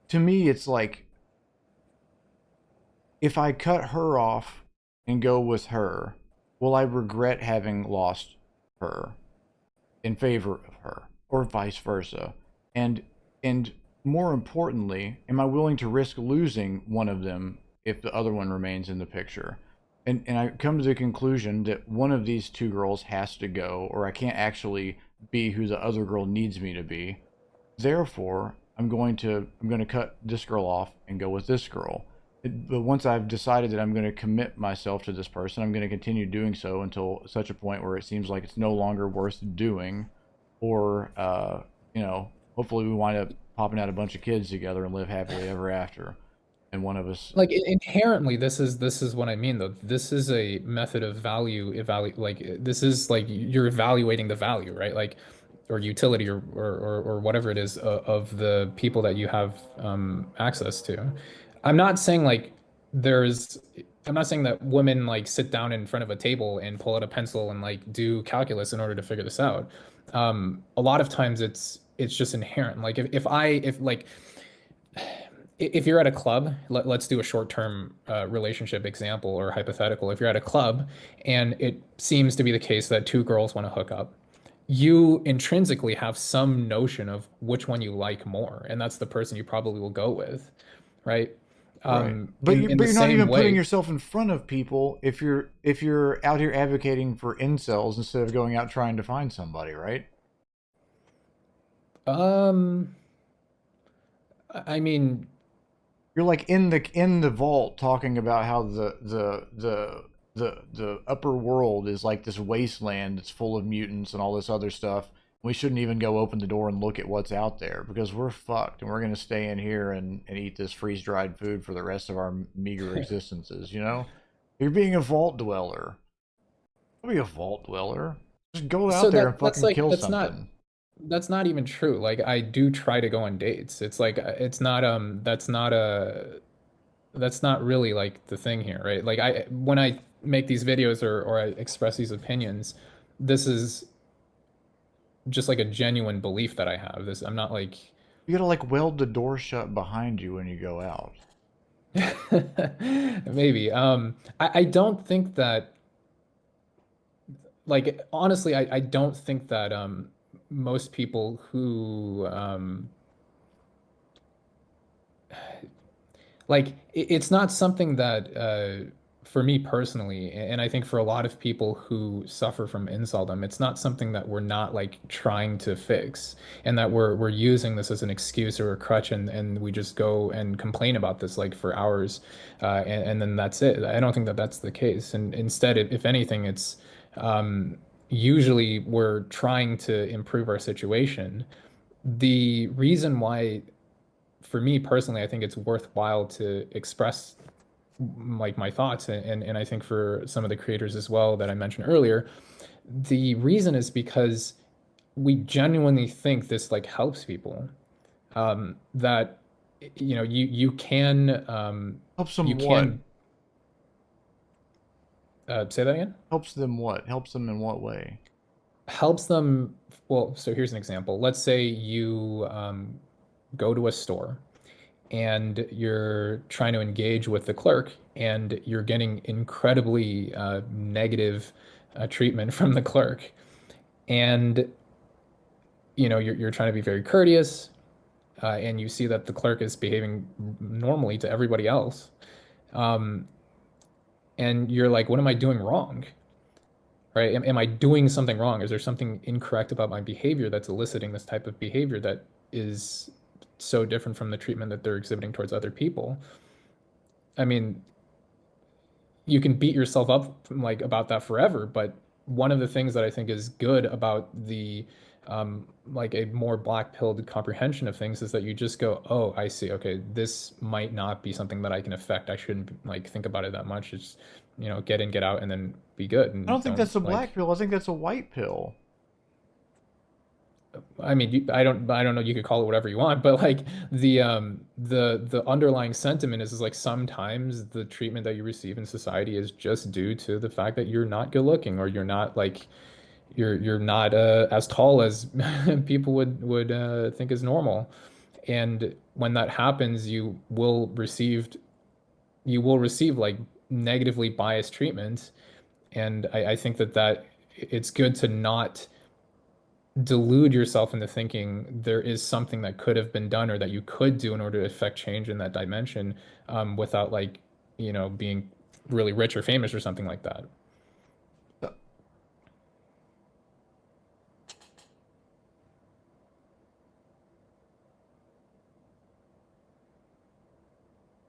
to me it's like if I cut her off and go with her, will I regret having lost her in favor of her or vice versa? And and more importantly, am I willing to risk losing one of them if the other one remains in the picture? And I come to the conclusion that one of these two girls has to go, or I can't actually be who the other girl needs me to be. Therefore, I'm going to cut this girl off and go with this girl. But once I've decided that I'm going to commit myself to this person, I'm going to continue doing so until such a point where it seems like it's no longer worth doing, or hopefully we wind up popping out a bunch of kids together and live happily ever after. And one of us, Like inherently, this is what I mean though. This is a method of value like this is like you're evaluating the value, right? Like or utility or whatever it is of the people that you have access to. I'm not saying like there's I'm not saying that women like sit down in front of a table and pull out a pencil and like do calculus in order to figure this out. A lot of times it's just inherent. Like if like if you're at a club, let's do a short-term relationship example or hypothetical. If you're at a club and it seems to be the case that two girls want to hook up, you intrinsically have some notion of which one you like more, and that's the person you probably will go with, right? Right. But In you the but you're not same even putting way, yourself in front of people if you're out here advocating for incels instead of going out trying to find somebody, right? um, I mean, You're like in the vault talking about how the upper world is like this wasteland that's full of mutants and all this other stuff. We shouldn't even go open the door and look at what's out there because we're fucked and we're gonna stay in here and eat this freeze dried food for the rest of our meager existences, you know? You're being a vault dweller. Don't be a vault dweller. Just go out so there and that's fucking like kill something. that's not even true. Like I do try to go on dates. It's like it's not that's not really like the thing here, right? Like I when I make these videos or I express these opinions, this is just like a genuine belief that I have. This I'm not like You gotta like weld the door shut behind you when you go out. maybe. I don't think that like honestly, I don't think that most people who like it's not something that for me personally, and I think for a lot of people who suffer from insultum, it's not something that we're not like trying to fix, and that we're using this as an excuse or a crutch, and we just go and complain about this like for hours, and then that's it. I don't think that that's the case, and instead, if anything, it's usually we're trying to improve our situation. The reason why for me personally, I think it's worthwhile to express like my thoughts and I think for some of the creators as well that I mentioned earlier, the reason is because we genuinely think this like helps people. That you know Helps you them what? can say that again. Helps them what? Helps them in what way? Helps them. Well, so here's an example. Let's say you go to a store and you're trying to engage with the clerk and you're getting incredibly negative treatment from the clerk and you're trying to be very courteous and you see that the clerk is behaving normally to everybody else um, and you're like what am I doing wrong, right? Am I doing something wrong? Is there something incorrect about my behavior that's eliciting this type of behavior that is so different from the treatment that they're exhibiting towards other people? I mean, you can beat yourself up like about that forever, but one of the things that I think is good about the like a more black pilled comprehension of things is that you just go, oh, I see. Okay, this might not be something that I can affect. I shouldn't like think about it that much. It's, get in, get out, and then be good, I and don't think don't that's a black like. pill. I think that's a white pill. I mean, I don't know. You could call it whatever you want, but like the underlying sentiment is like sometimes the treatment that you receive in society is just due to the fact that you're not good looking or you're not like you're not as tall as people would think is normal. And when that happens, you will receive like negatively biased treatment. And I think that it's good to not delude yourself into thinking there is something that could have been done or that you could do in order to affect change in that dimension without like, being really rich or famous or something like that.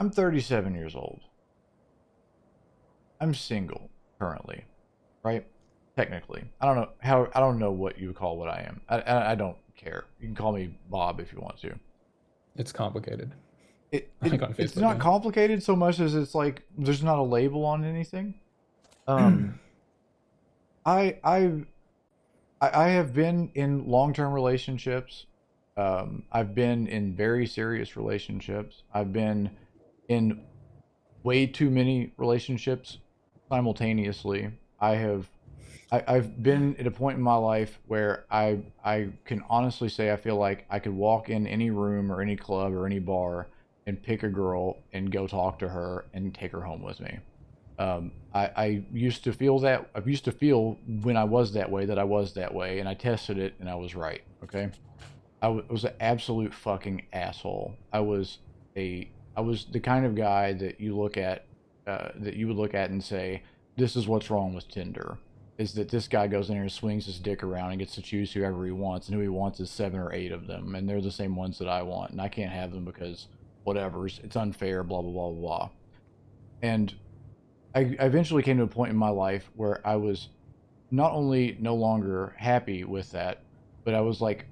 I'm 37 years old. I'm single currently, right? Technically, I don't know what you would call what I am. I don't care. You can call me Bob if you want to. It's complicated. It, Like it on it's Facebook, not yeah. complicated so much as it's like there's not a label on anything. Um, I I I have been in long-term relationships. I've been in very serious relationships. I've been in way too many relationships simultaneously. I've been at a point in my life where I can honestly say I feel like I could walk in any room or any club or any bar and pick a girl and go talk to her and take her home with me. I used to feel that I used to feel when I was that way that I was that way, and I tested it and I was right. Okay, was an absolute fucking asshole. A I was the kind of guy that you look at that you would look at and say, this is what's wrong with Tinder. Is that this guy goes in there and swings his dick around and gets to choose whoever he wants, and who he wants is 7 or 8 of them, and they're the same ones that I want, and I can't have them because whatever, it's unfair, blah blah blah blah blah. And I eventually came to a point in my life where I was not only no longer happy with that, but I was like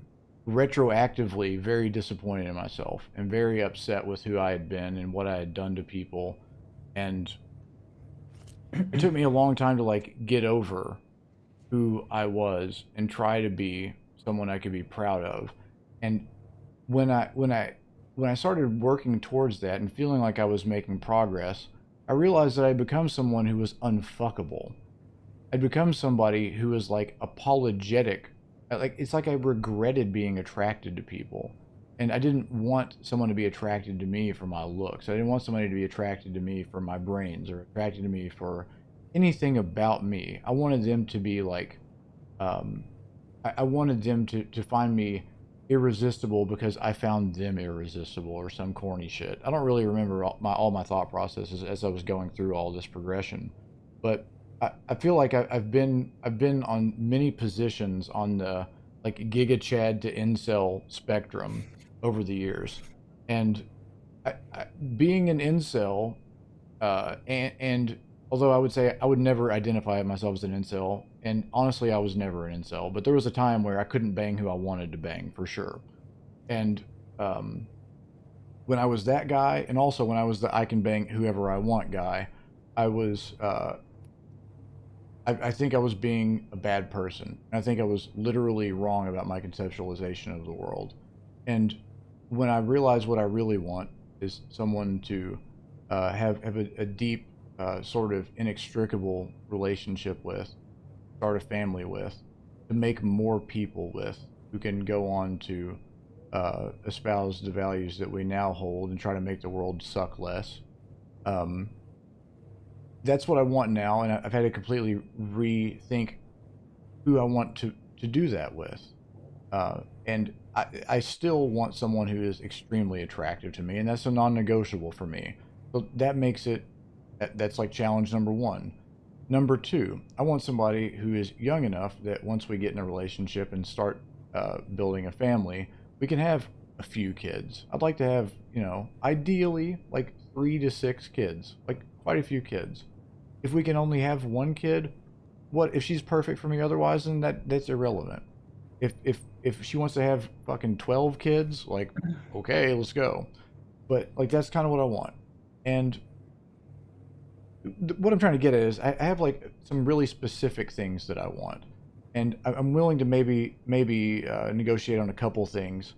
retroactively very disappointed in myself and very upset with who I had been and what I had done to people. And it took me a long time to like get over who I was and try to be someone I could be proud of. And when I started working towards that and feeling like I was making progress, I realized that I'd become someone who was unfuckable. I'd become somebody who was like apologetic. Like it's like I regretted being attracted to people. And I didn't want someone to be attracted to me for my looks. I didn't want somebody to be attracted to me for my brains or attracted to me for anything about me. I wanted them to be like, um, I wanted them to find me irresistible because I found them irresistible or some corny shit. I don't really remember all my thought processes as I was going through all this progression, but I feel like I've been on many positions on the like Giga Chad to Incel spectrum over the years, and being an Incel, and although I would say I would never identify myself as an incel, and honestly, I was never an incel, but there was a time where I couldn't bang who I wanted to bang for sure. And um, when I was that guy, and also when I was the I can bang whoever I want guy, I was, I think I was being a bad person. I think I was literally wrong about my conceptualization of the world. And when I realized what I really want is someone to have a deep, sort of inextricable relationship with, start a family with, to make more people with, who can go on to espouse the values that we now hold and try to make the world suck less. Um, that's what I want now, and I've had to completely rethink who I want to do that with. And I still want someone who is extremely attractive to me, and that's a non-negotiable for me. So that makes it that's like challenge number one. Number two, I want somebody who is young enough that once we get in a relationship and start building a family, we can have a few kids. I'd like to have, you know, ideally like 3 to 6 kids, like quite a few kids. If we can only have one kid, what if she's perfect for me otherwise? Then that's irrelevant. If she wants to have fucking 12 kids, like okay, let's go. But like that's kind of what I want. And what I'm trying to get at is I have like some really specific things that I want, and I'm willing to maybe negotiate on a couple things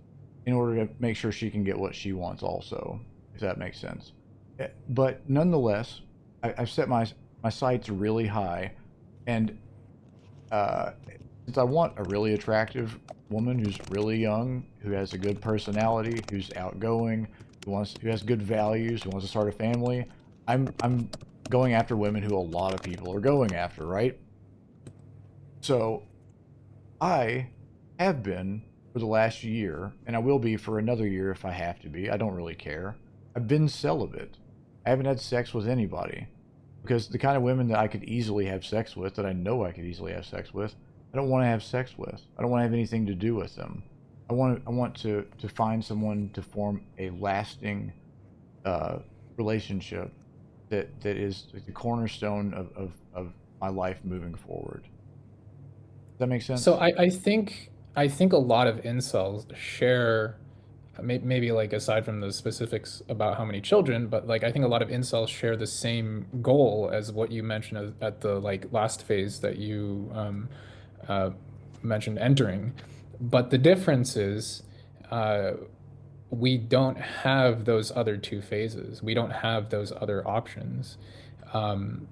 in order to make sure she can get what she wants also, if that makes sense. But nonetheless, I've set my sights really high, and uh, since I want a really attractive woman who's really young, who has a good personality, who's outgoing, who has good values, who wants to start a family, I'm going after women who a lot of people are going after, right? So I have been for the last year, and I will be for another year if I have to be. I don't really care. I've been celibate. I haven't had sex with anybody because the kind of women that I could easily have sex with, that I know I could easily have sex with, I don't want to have sex with. I don't want to have anything to do with them. I want to find someone to form a lasting relationship that is the cornerstone of my life moving forward. Does that make So sense? I think a lot of incels share, maybe like aside from the specifics about how many children, but like I think a lot of incels share the same goal as what you mentioned at the like last phase that you uh, mentioned entering. But the difference is uh, we don't have those other two phases. We don't have those other options. Um,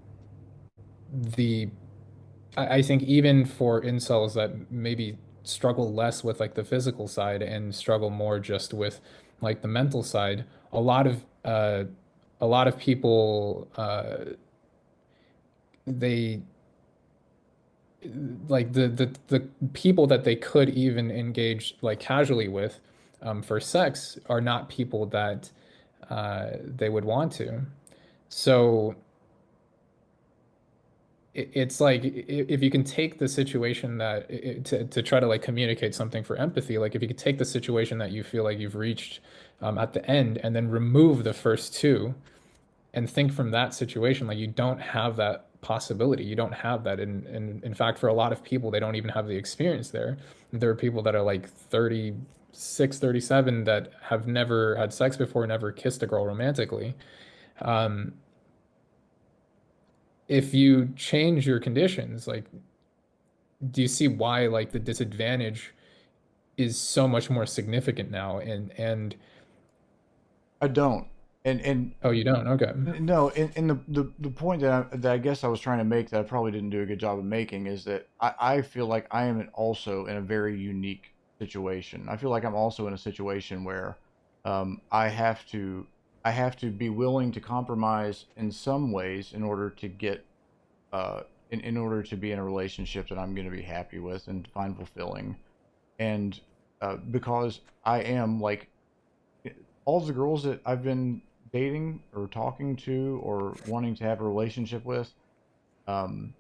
the I think even for incels that maybe struggle less with like the physical side and struggle more just with like the mental side, a lot of a lot of people they like the people that they could even engage like casually with for sex are not people that they would want to. So it's like if you can take the situation that to try to like communicate something for empathy, like if you could take the situation that you feel like you've reached at the end and then remove the first two and think from that situation, like you don't have that possibility. You don't have that. And in fact, for a lot of people, they don't even have the experience there. There are people that are like 36, 37 that have never had sex before, never kissed a girl romantically. Um, if you change your conditions, like, do you see why like the disadvantage is so much more significant now? And I don't. And oh, you don't? Okay. no, and the point that I guess I was trying to make that I probably didn't do a good job of making is that I feel like I am also in a very unique situation. I feel like I'm also in a situation where I have to be willing to compromise in some ways in order to get in order to be in a relationship that I'm going to be happy with and find fulfilling. And because I am like all the girls that I've been dating or talking to or wanting to have a relationship with um,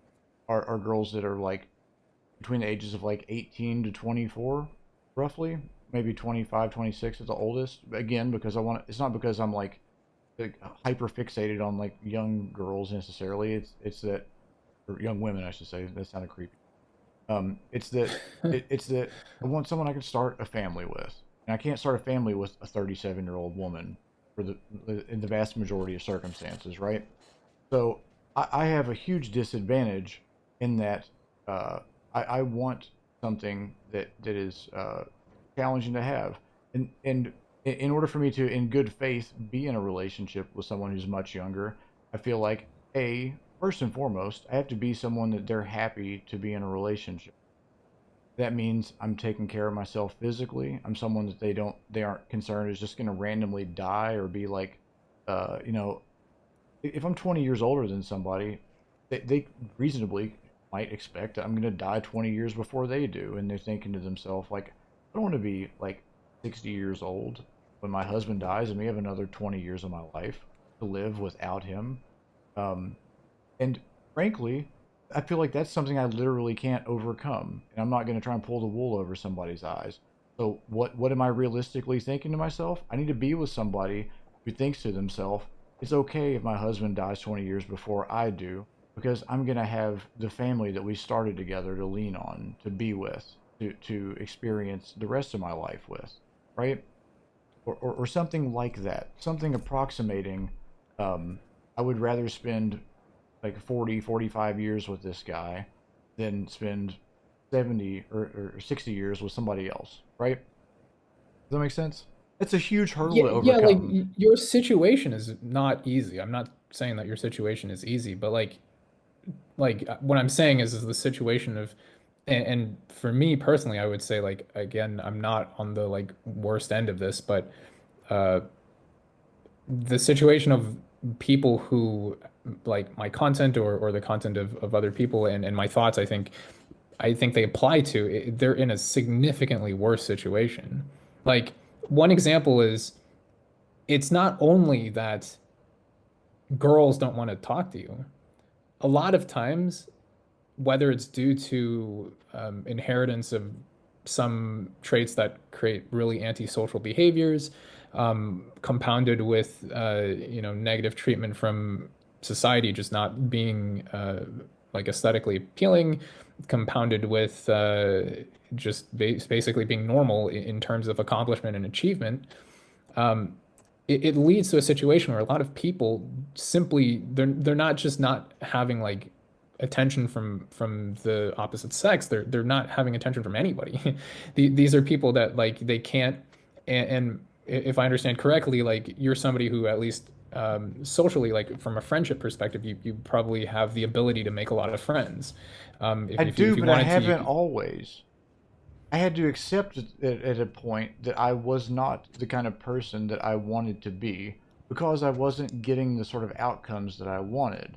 are girls that are like between the ages of like 18 to 24, roughly, maybe 25, 26 at the oldest. Again, because I want it's not because I'm like hyper fixated on like young girls necessarily. It's that or young women, I should say. That sounded creepy. It's that it's that I want someone I can start a family with, and I can't start a family with a 37-year-old woman for in the vast majority of circumstances, right? So I have a huge disadvantage in that I want something that is challenging to have, and in order for me to, in good faith, be in a relationship with someone who's much younger, I feel like first and foremost, I have to be someone that they're happy to be in a relationship. That means I'm taking care of myself physically. I'm someone that they aren't concerned is just going to randomly die or be like, you know, if I'm 20 years older than somebody, they reasonably might expect that I'm going to die 20 years before they do. And they're thinking to themselves, like, I don't want to be like 60 years old when my husband dies and we have another 20 years of my life to live without him. Um, and frankly, I feel like that's something I literally can't overcome. And I'm not going to try and pull the wool over somebody's eyes. So what am I realistically thinking to myself? I need to be with somebody who thinks to themselves, it's okay if my husband dies 20 years before I do, because I'm going to have the family that we started together to lean on, to be with, to experience the rest of my life with, right? Or something like that. Something approximating, I would rather spend like 40, 45 years with this guy than spend 70 or 60 years with somebody else, right? Does that make sense? It's a huge hurdle Yeah, to yeah, like overcome. your situation is not easy. I'm not saying that your situation is easy, but what I'm saying is the situation of and for me personally, I would say like again, I'm not on the like worst end of this, but uh the situation of people who like my content or the content of other people and my thoughts, I think they apply to they're in a significantly worse situation. Like one example is it's not only that girls don't want to talk to you. A lot of times, whether it's due to inheritance of some traits that create really antisocial behaviors, compounded with negative treatment from society just not being like aesthetically appealing, compounded with just basically being normal in terms of accomplishment and achievement, um, it leads to a situation where a lot of people simply they're not just not having like attention from the opposite sex. They're not having attention from anybody. These are people that like they can't. And if I understand correctly, like you're somebody who at least socially, like from a friendship perspective, you probably have the ability to make a lot of friends. I If do, you but I wanted to, haven't always. I had to accept at a point that I was not the kind of person that I wanted to be because I wasn't getting the sort of outcomes that I wanted.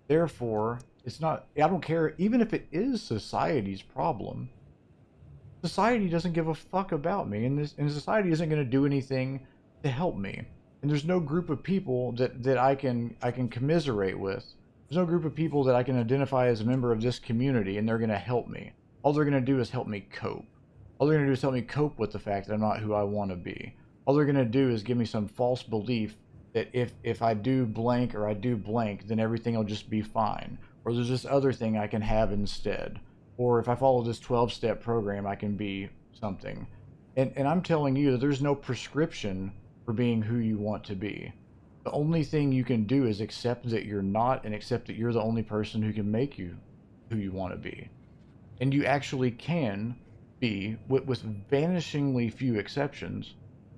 Therefore, it's not, I don't care, even if it is society's problem, society doesn't give a fuck about me, and society isn't going to do anything to help me. And there's no group of people that I can commiserate with. There's no group of people that I can identify as a member of this community, and they're going to help me. All they're going to do is help me cope. All they're going to do is help me cope with the fact that I'm not who I want to be. All they're going to do is give me some false belief that if I do blank or I do blank, then everything will just be fine. Or there's this other thing I can have instead. Or if I follow this 12-step program, I can be something. And I'm telling you that there's no prescription for being who you want to be. The only thing you can do is accept that you're not, and accept that you're the only person who can make you who you want to be. And you actually can be, with vanishingly few exceptions,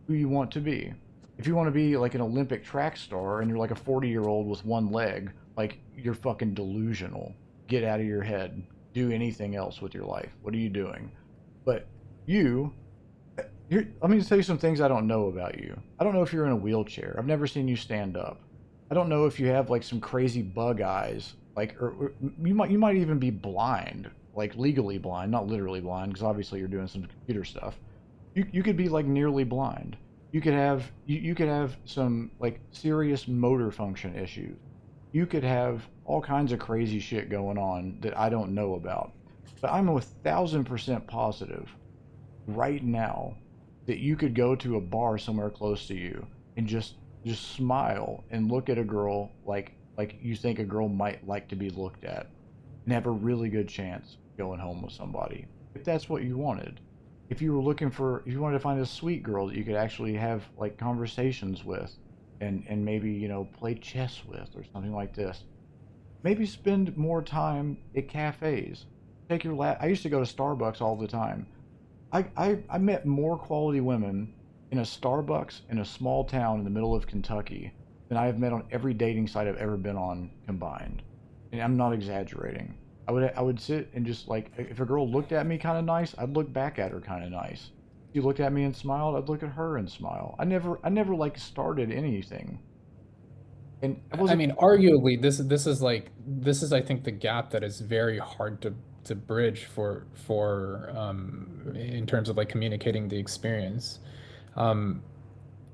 who you want to be. If you want to be like an Olympic track star and you're like a 40-year-old with one leg, like, you're fucking delusional. Get out of your head. Do anything else with your life. What are you doing? But you, let me tell you some things I don't know about you. I don't know if you're in a wheelchair. I've never seen you stand up. I don't know if you have like some crazy bug eyes, like, or you might even be blind, like legally blind, not literally blind, because obviously you're doing some computer stuff. You could be like nearly blind. You could have some like serious motor function issues. You could have all kinds of crazy shit going on that I don't know about. But I'm 1,000% positive right now that you could go to a bar somewhere close to you and just smile and look at a girl like you think a girl might like to be looked at, and have a really good chance going home with somebody if that's what you wanted. If you wanted to find a sweet girl that you could actually have like conversations with, and maybe, play chess with or something like this. Maybe spend more time at cafes. I used to go to Starbucks all the time. I met more quality women in a Starbucks in a small town in the middle of Kentucky than I have met on every dating site I've ever been on combined. And I'm not exaggerating. I would sit and just, like, if a girl looked at me kind of nice, I'd look back at her kind of nice. If she looked at me and smiled, I'd look at her and smile. I never like started anything. And I I wasn't. mean, arguably, this is I think the gap that is very hard to bridge for in terms of like communicating the experience. Um,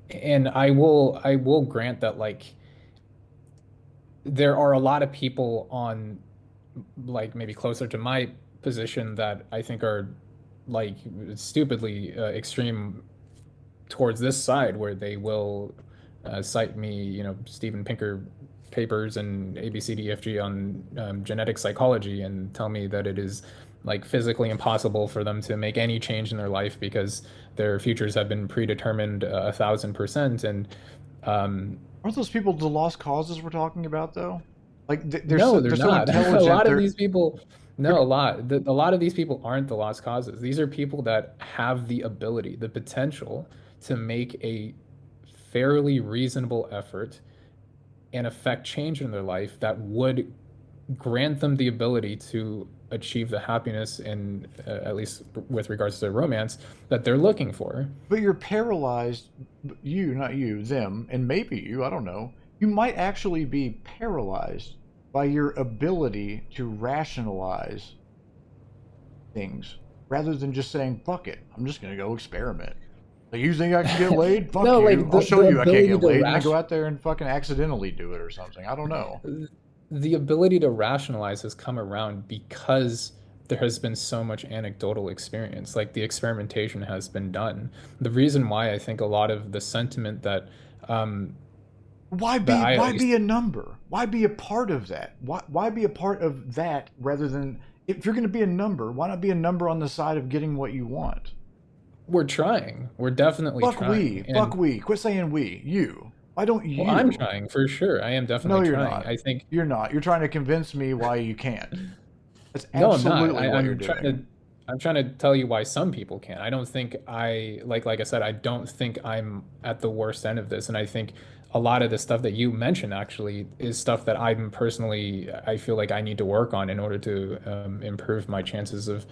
and I will grant that like there are a lot of people on like maybe closer to my position that I think are like stupidly extreme towards this side where they will cite me, Steven Pinker papers and ABCDFG on genetic psychology and tell me that it is like physically impossible for them to make any change in their life because their futures have been predetermined 1,000%. And um, Aren't those people the lost causes we're talking about, though? Like, no, they're they're so not. A intelligent. lot of these people, no, They're a lot of these people aren't the lost causes. These are people that have the ability, the potential to make a fairly reasonable effort and affect change in their life that would grant them the ability to achieve the happiness and at least with regards to romance that they're looking for. But you're paralyzed. You, not you, them, and maybe you. I don't know. You might actually be paralyzed by your ability to rationalize things rather than just saying "fuck it." I'm just gonna go experiment. Like, you think I can get laid? Fuck No, you. like I'll show the you I can't ability get to laid, and then go out there and fucking accidentally do it or something. I don't know. the ability to rationalize has come around because there has been so much anecdotal experience. Like the experimentation has been done. The reason why I think a lot of the sentiment um, that I at Why least be a number? Why be a part of that? Why be a part of that rather than, if you're going to be a number, why not be a number on the side of getting what you want? we're trying. We're definitely trying. Fuck And we. Quit saying we. You. Why don't well, I'm you? trying for sure. I am No, definitely you're trying. not. I think You're not. You're trying to convince me why you can't. That's no, I'm not. absolutely what you're To doing. I'm trying to tell you why some people can. I don't think like I said, I don't think I'm at the worst end of this. And I think a lot of the stuff that you mentioned actually is stuff that I feel like I need to work on in order to improve my chances of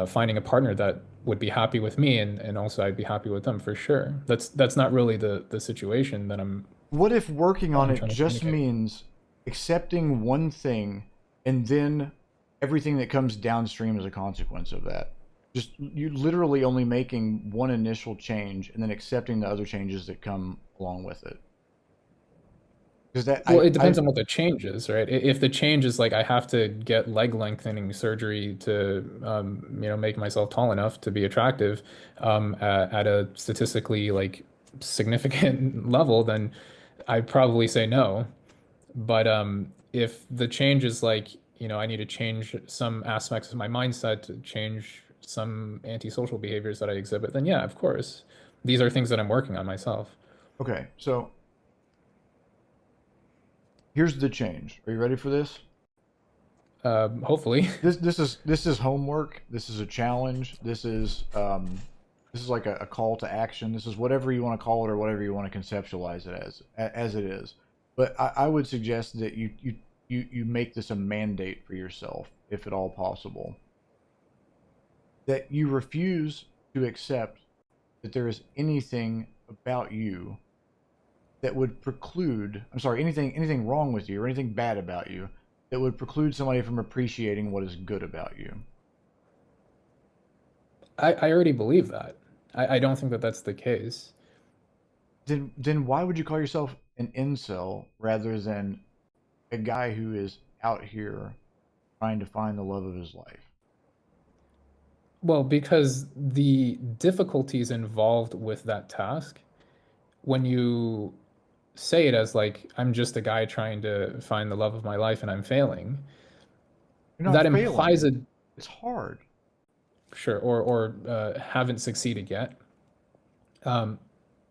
finding a partner that would be happy with me, and also I'd be happy with them for sure. That's not really the situation that What if working on I'm it trying to just communicate. means accepting one thing and then everything that comes downstream as a consequence of that? Just you literally only making one initial change and then accepting the other changes that come along with it. Because that Well, it I depends on what the change is, right? If the change is like I have to get leg lengthening surgery to, make myself tall enough to be attractive, at a statistically like significant level, then I'd probably say no. But if the change is like, I need to change some aspects of my mindset to change some antisocial behaviors that I exhibit, then yeah, of course. These are things that I'm working on myself. okay, so here's the change. Are you ready for this? Hopefully. This is homework. This is a challenge. This is like a call to action. This is whatever you want to call it or whatever you want to conceptualize it as it is. But I would suggest that you make this a mandate for yourself, if at all possible, that you refuse to accept that there is anything about you that would preclude, I'm sorry, anything wrong with you or anything bad about you that would preclude somebody from appreciating what is good about you. I already believe that. I don't think that that's the case. Then why would you call yourself an incel rather than a guy who is out here trying to find the love of his life? Well, because the difficulties involved with that task, when you say it as like, I'm just a guy trying to find the love of my life and I'm failing, You're not that implies failing. a, It's hard. sure, or haven't succeeded yet. Um,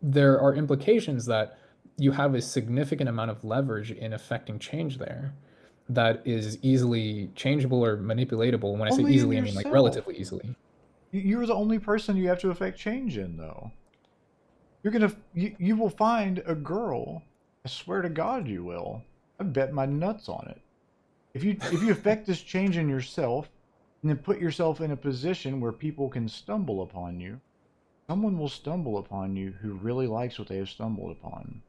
there are implications that you have a significant amount of leverage in affecting change there that is easily changeable or manipulatable. When I say Only in easily, I mean like yourself. relatively easily. You're the only person you have to affect change in, though. You will find a girl. I swear to God, you will. I bet my nuts on it. If you affect this change in yourself, and then put yourself in a position where people can stumble upon you, someone will stumble upon you who really likes what they have stumbled upon.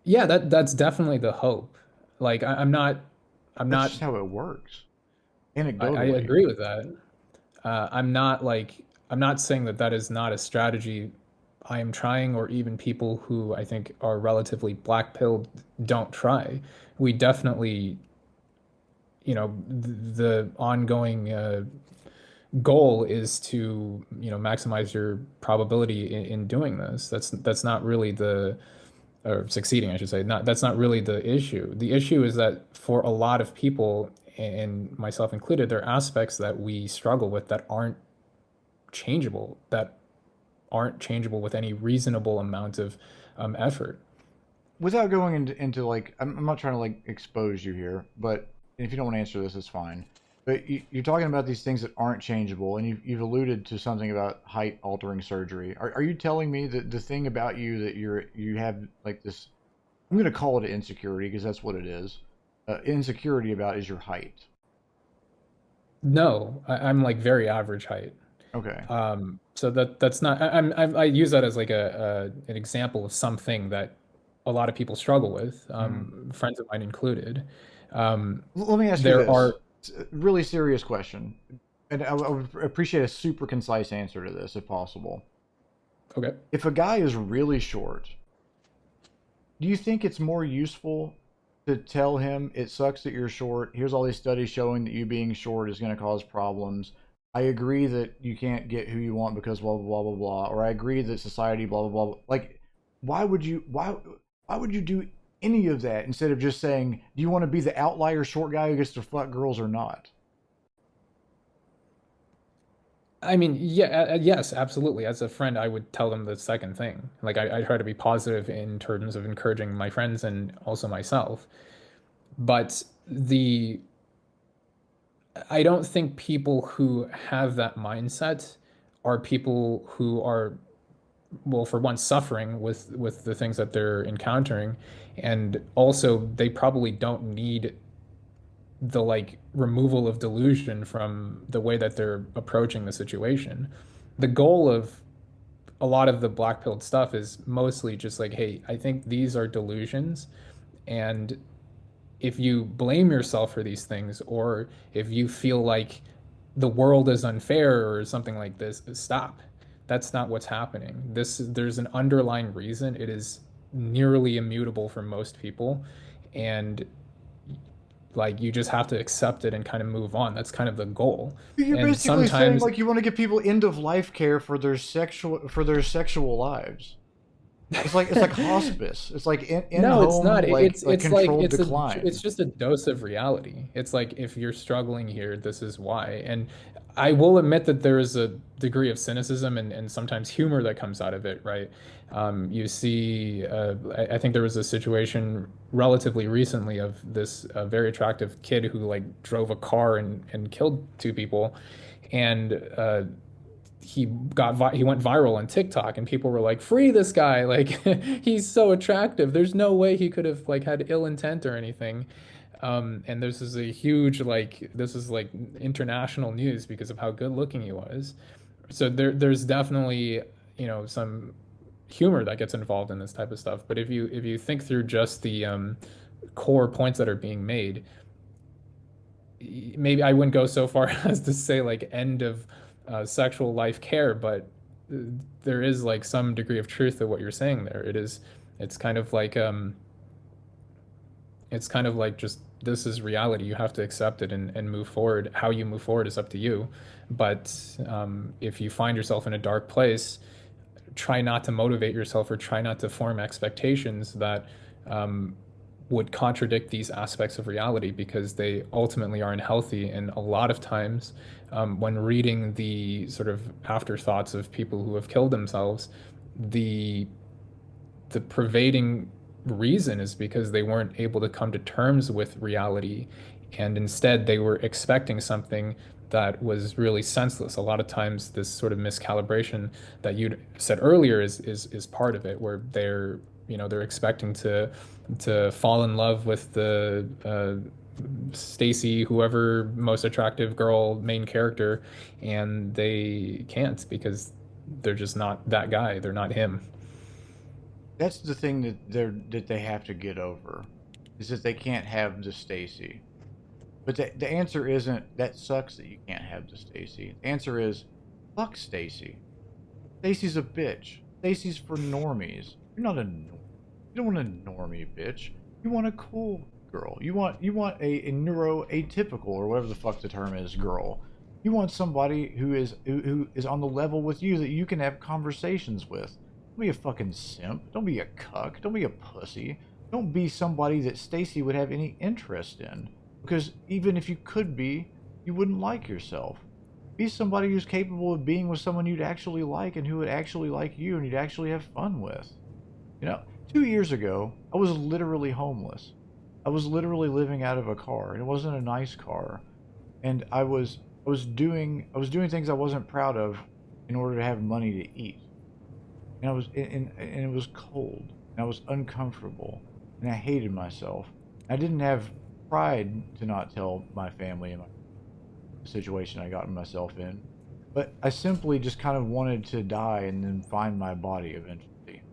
Yeah, that's definitely the hope. Like I'm That's just not, how it works, I anecdotally. agree with that. I'm not saying that that is not a strategy I am trying, or even people who I think are relatively black pilled don't try. We definitely, the ongoing goal is to, maximize your probability in doing this. That's not really the, or succeeding, I should say. Not That's not really the issue. The issue is that for a lot of people, and myself included, there are aspects that we struggle with that aren't changeable with any reasonable amount of effort. Without going into like, I'm not trying to like expose you here, but if you don't want to answer this, it's fine. But you're talking about these things that aren't changeable, and you've alluded to something about height altering surgery. Are you telling me that the thing about you that you have like this, I'm going to call it an insecurity because that's what it is. Insecurity about is your height. No, I'm like very average height. Okay. So that's not. I use that as like an example of something that a lot of people struggle with, Hmm. friends of mine included. Um, Let me ask you there this. are It's a really serious question, and I would appreciate a super concise answer to this if possible. Okay. If a guy is really short, do you think it's more useful to tell him it sucks that you're short? Here's all these studies showing that you being short is going to cause problems. I agree that you can't get who you want because blah blah blah blah blah, or I agree that society blah blah blah. Like, why would you do any of that instead of just saying, do you want to be the outlier short guy who gets to fuck girls or not? I mean, yeah, yes, absolutely. As a friend, I would tell them the second thing. Like, I try to be positive in terms of encouraging my friends and also myself. But I don't think people who have that mindset are people who are, well, for one, suffering with the things that they're encountering, and also they probably don't need the like removal of delusion from the way that they're approaching the situation. The goal of a lot of the black pilled stuff is mostly just like, hey, I think these are delusions, and if you blame yourself for these things, or if you feel like the world is unfair or something like this, stop. That's not what's happening. There's an underlying reason. It is nearly immutable for most people, and like you just have to accept it and kind of move on. That's kind of the goal. You're And basically saying sometimes like you want to give people end of life care for their sexual lives. It's like hospice. It's like in no, it's home not. like It's like controlled decline. it's just a dose of reality. It's like if you're struggling here, this is why. And I will admit that there is a degree of cynicism and sometimes humor that comes out of it, right? You see, I think there was a situation relatively recently of this very attractive kid who like drove a car and killed two people, and he went viral on TikTok, and people were like, "Free this guy! Like he's so attractive. There's no way he could have like had ill intent or anything." And this is a huge this is like international news because of how good looking he was. So there's definitely some humor that gets involved in this type of stuff. But if you think through just the core points that are being made, maybe I wouldn't go so far as to say like end of sexual life care, but there is like some degree of truth to what you're saying there. It's kind of like just this is reality. You have to accept it and move forward. How you move forward is up to you. But if you find yourself in a dark place, try not to motivate yourself or try not to form expectations that would contradict these aspects of reality because they ultimately are unhealthy. And a lot of times, when reading the sort of afterthoughts of people who have killed themselves, the the pervading reason is because they weren't able to come to terms with reality, and instead they were expecting something that was really senseless. A lot of times, this sort of miscalibration that you said earlier is part of it, where they're expecting to fall in love with the Stacy, whoever most attractive girl main character, and they can't because they're just not that guy. They're not him. That's the thing that they have to get over, is that they can't have the Stacy. But the answer isn't that sucks that you can't have the Stacy. The answer is fuck Stacy. Stacy's a bitch. Stacy's for normies. You're not a norm. You don't want a normie bitch. You want a cool girl. You want a neuroatypical or whatever the fuck the term is girl. You want somebody who is on the level with you that you can have conversations with. Don't be a fucking simp. Don't be a cuck. Don't be a pussy. Don't be somebody that Stacy would have any interest in. Because even if you could be, you wouldn't like yourself. Be somebody who's capable of being with someone you'd actually like and who would actually like you and you'd actually have fun with. 2 years ago, I was literally homeless. I was literally living out of a car, and it wasn't a nice car. And I was doing things I wasn't proud of in order to have money to eat. And it was cold, and I was uncomfortable, and I hated myself. I didn't have pride to not tell my family and the situation I got myself in, but I simply just kind of wanted to die and then find my body eventually,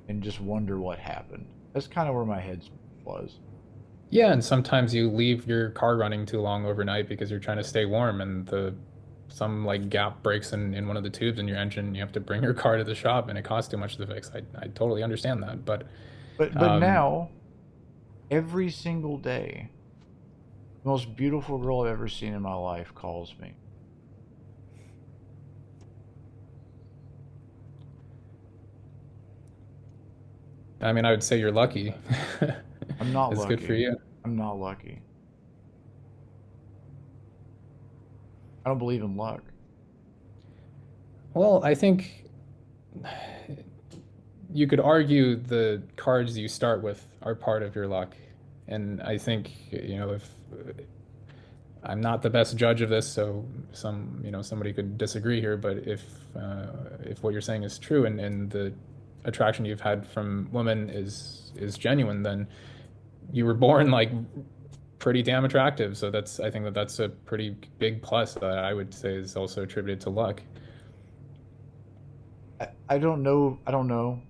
and just wonder what happened. That's kind of where my head was. Yeah, and sometimes you leave your car running too long overnight because you're trying to stay warm and the some like gap breaks in one of the tubes in your engine and you have to bring your car to the shop and it costs too much to fix. I totally understand that. But But um now, every single day, the most beautiful girl I've ever seen in my life calls me. I mean I would say you're lucky. I'm not It's good for lucky. you. I'm not lucky. I don't believe in luck. Well, I think you could argue the cards you start with are part of your luck. And I think, if I'm not the best judge of this, so somebody could disagree here, but if what you're saying is true and the attraction you've had from women is genuine, then you were born like pretty damn attractive. So I think that that's a pretty big plus that I would say is also attributed to luck. I don't know. I don't know.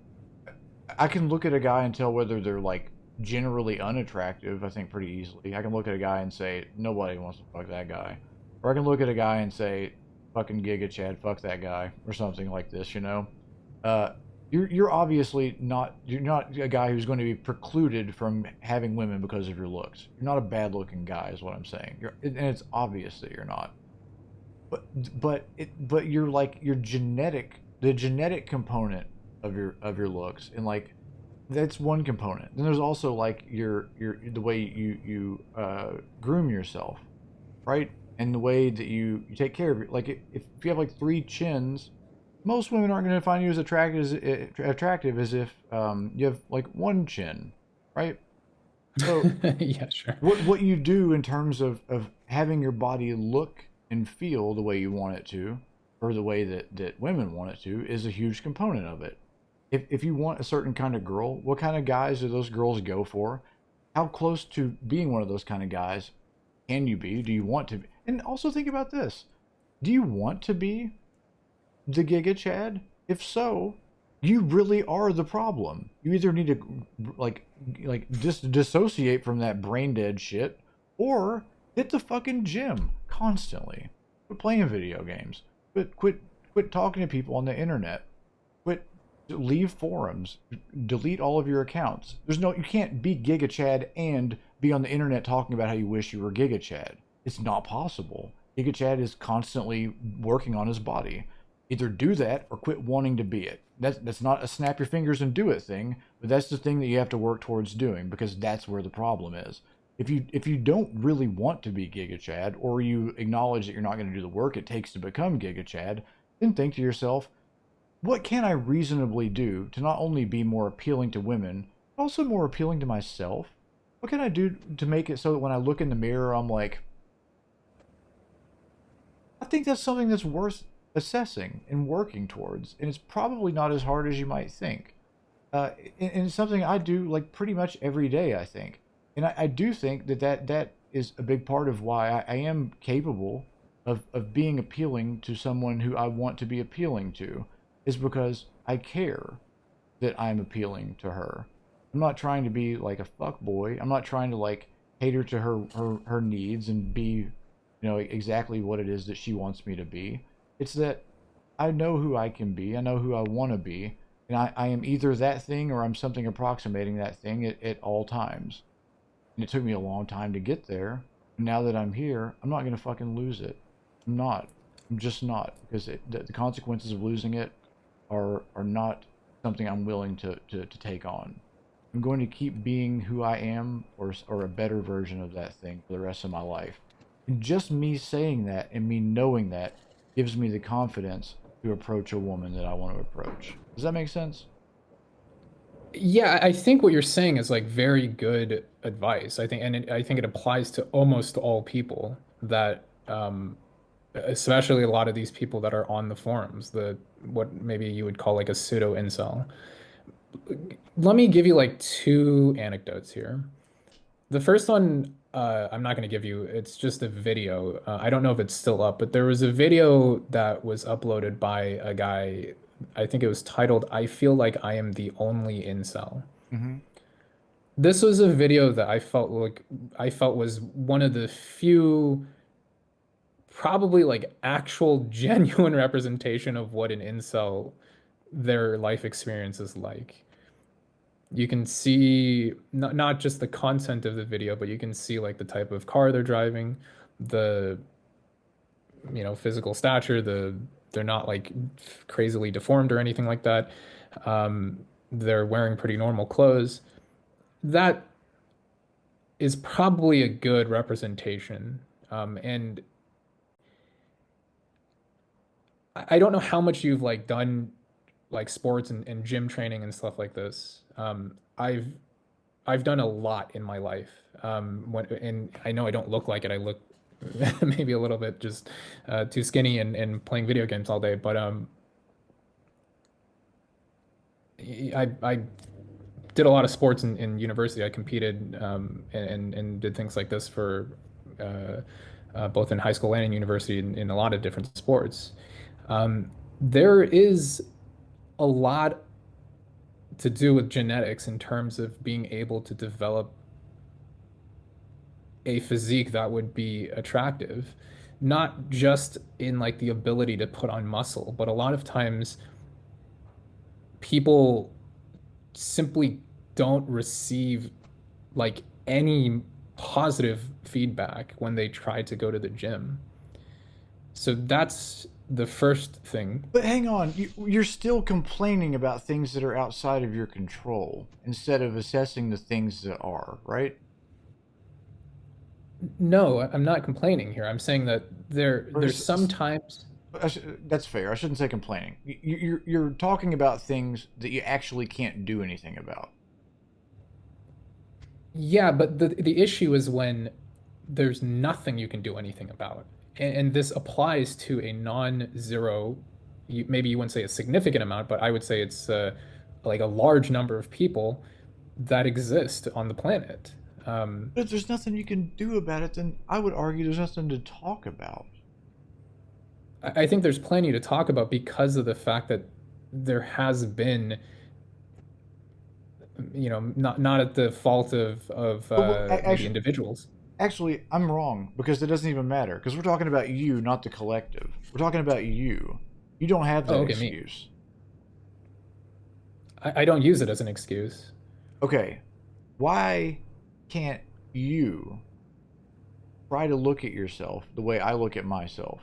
I can look at a guy and tell whether they're like generally unattractive, I think pretty easily. I can look at a guy and say, nobody wants to fuck that guy. Or I can look at a guy and say, fucking Giga Chad, fuck that guy, or something like this, you know? Uh, you're obviously not, you're not a guy who's going to be precluded from having women because of your looks. You're not a bad looking guy, is what I'm saying. And it's obvious that you're not. But you're like your genetic, the genetic component of your looks, and like that's one component. Then there's also like your the way you groom yourself, right? And the way that you take care of your, like if you have like three chins, most women aren't going to find you as attractive as if you have like one chin, right? So Yeah, sure. what you do in terms of having your body look and feel the way you want it to, or the way that women want it to, is a huge component of it. If you want a certain kind of girl, what kind of guys do those girls go for? How close to being one of those kind of guys can you be? Do you want to be? And also think about this. Do you want to be the Giga Chad? If so, you really are the problem. You either need to just dissociate from that brain dead shit, or hit the fucking gym constantly. Quit playing video games. Quit talking to people on the internet. Quit leave forums. Delete all of your accounts. You can't be Giga Chad and be on the internet talking about how you wish you were Giga Chad. It's not possible. Giga Chad is constantly working on his body. Either do that or quit wanting to be it. That's not a snap your fingers and do it thing, but that's the thing that you have to work towards doing, because that's where the problem is. If you don't really want to be Giga Chad, or you acknowledge that you're not going to do the work it takes to become Giga Chad, then think to yourself, what can I reasonably do to not only be more appealing to women, but also more appealing to myself? What can I do to make it so that when I look in the mirror, I'm like, I think that's something that's worth assessing and working towards, and it's probably not as hard as you might think. And it's something I do like pretty much every day, I think. And I do think that is a big part of why I am capable of being appealing to someone who I want to be appealing to, is because I care that I'm appealing to her. I'm not trying to be like a fuck boy. I'm not trying to like cater to her needs and be, exactly what it is that she wants me to be. It's that I know who I can be. I know who I want to be. And I am either that thing or I'm something approximating that thing at all times. And it took me a long time to get there. And now that I'm here, I'm not going to fucking lose it. I'm not. I'm just not. Because the consequences of losing it are not something I'm willing to take on. I'm going to keep being who I am, or a better version of that thing for the rest of my life. And just me saying that and me knowing that gives me the confidence to approach a woman that I want to approach. Does that make sense? Yeah, I think what you're saying is like very good advice. I think it applies to almost all people that, especially a lot of these people that are on the forums, what maybe you would call like a pseudo incel. Let me give you like two anecdotes here. The first one, I'm not going to give you, it's just a video. I don't know if it's still up, but there was a video that was uploaded by a guy. I think it was titled, "I Feel Like I Am the Only Incel." Mm-hmm. This was a video that I felt was one of the few, probably like actual genuine representation of what an incel, their life experience is like. You can see not just the content of the video, but you can see like the type of car they're driving, the physical stature, they're not like crazily deformed or anything like that. They're wearing pretty normal clothes. That is probably a good representation. And I don't know how much you've like done like sports and gym training and stuff like this. I've done a lot in my life. And I know I don't look like it. I look maybe a little bit just too skinny and playing video games all day. But I did a lot of sports in university. I competed and did things like this for both in high school and in university in a lot of different sports. There is a lot to do with genetics in terms of being able to develop a physique that would be attractive, not just in like the ability to put on muscle, but a lot of times people simply don't receive like any positive feedback when they try to go to the gym. So that's the first thing. But hang on, you're still complaining about things that are outside of your control instead of assessing the things that are, right? No, I'm not complaining here. I'm saying that Or there's sometimes. that's fair. I shouldn't say complaining. You're talking about things that you actually can't do anything about. Yeah, but the issue is when there's nothing you can do anything about. And this applies to a non-zero, maybe you wouldn't say a significant amount, but I would say it's like a large number of people that exist on the planet. But if there's nothing you can do about it, then I would argue there's nothing to talk about. I think there's plenty to talk about because of the fact that there has been, not at the fault of But maybe individuals. actually, I'm wrong because it doesn't even matter because we're talking about you, not the collective. We're talking about you. You don't have Oh, that okay, me. excuse. I don't use it as an excuse. Okay, why can't you try to look at yourself the way I look at myself?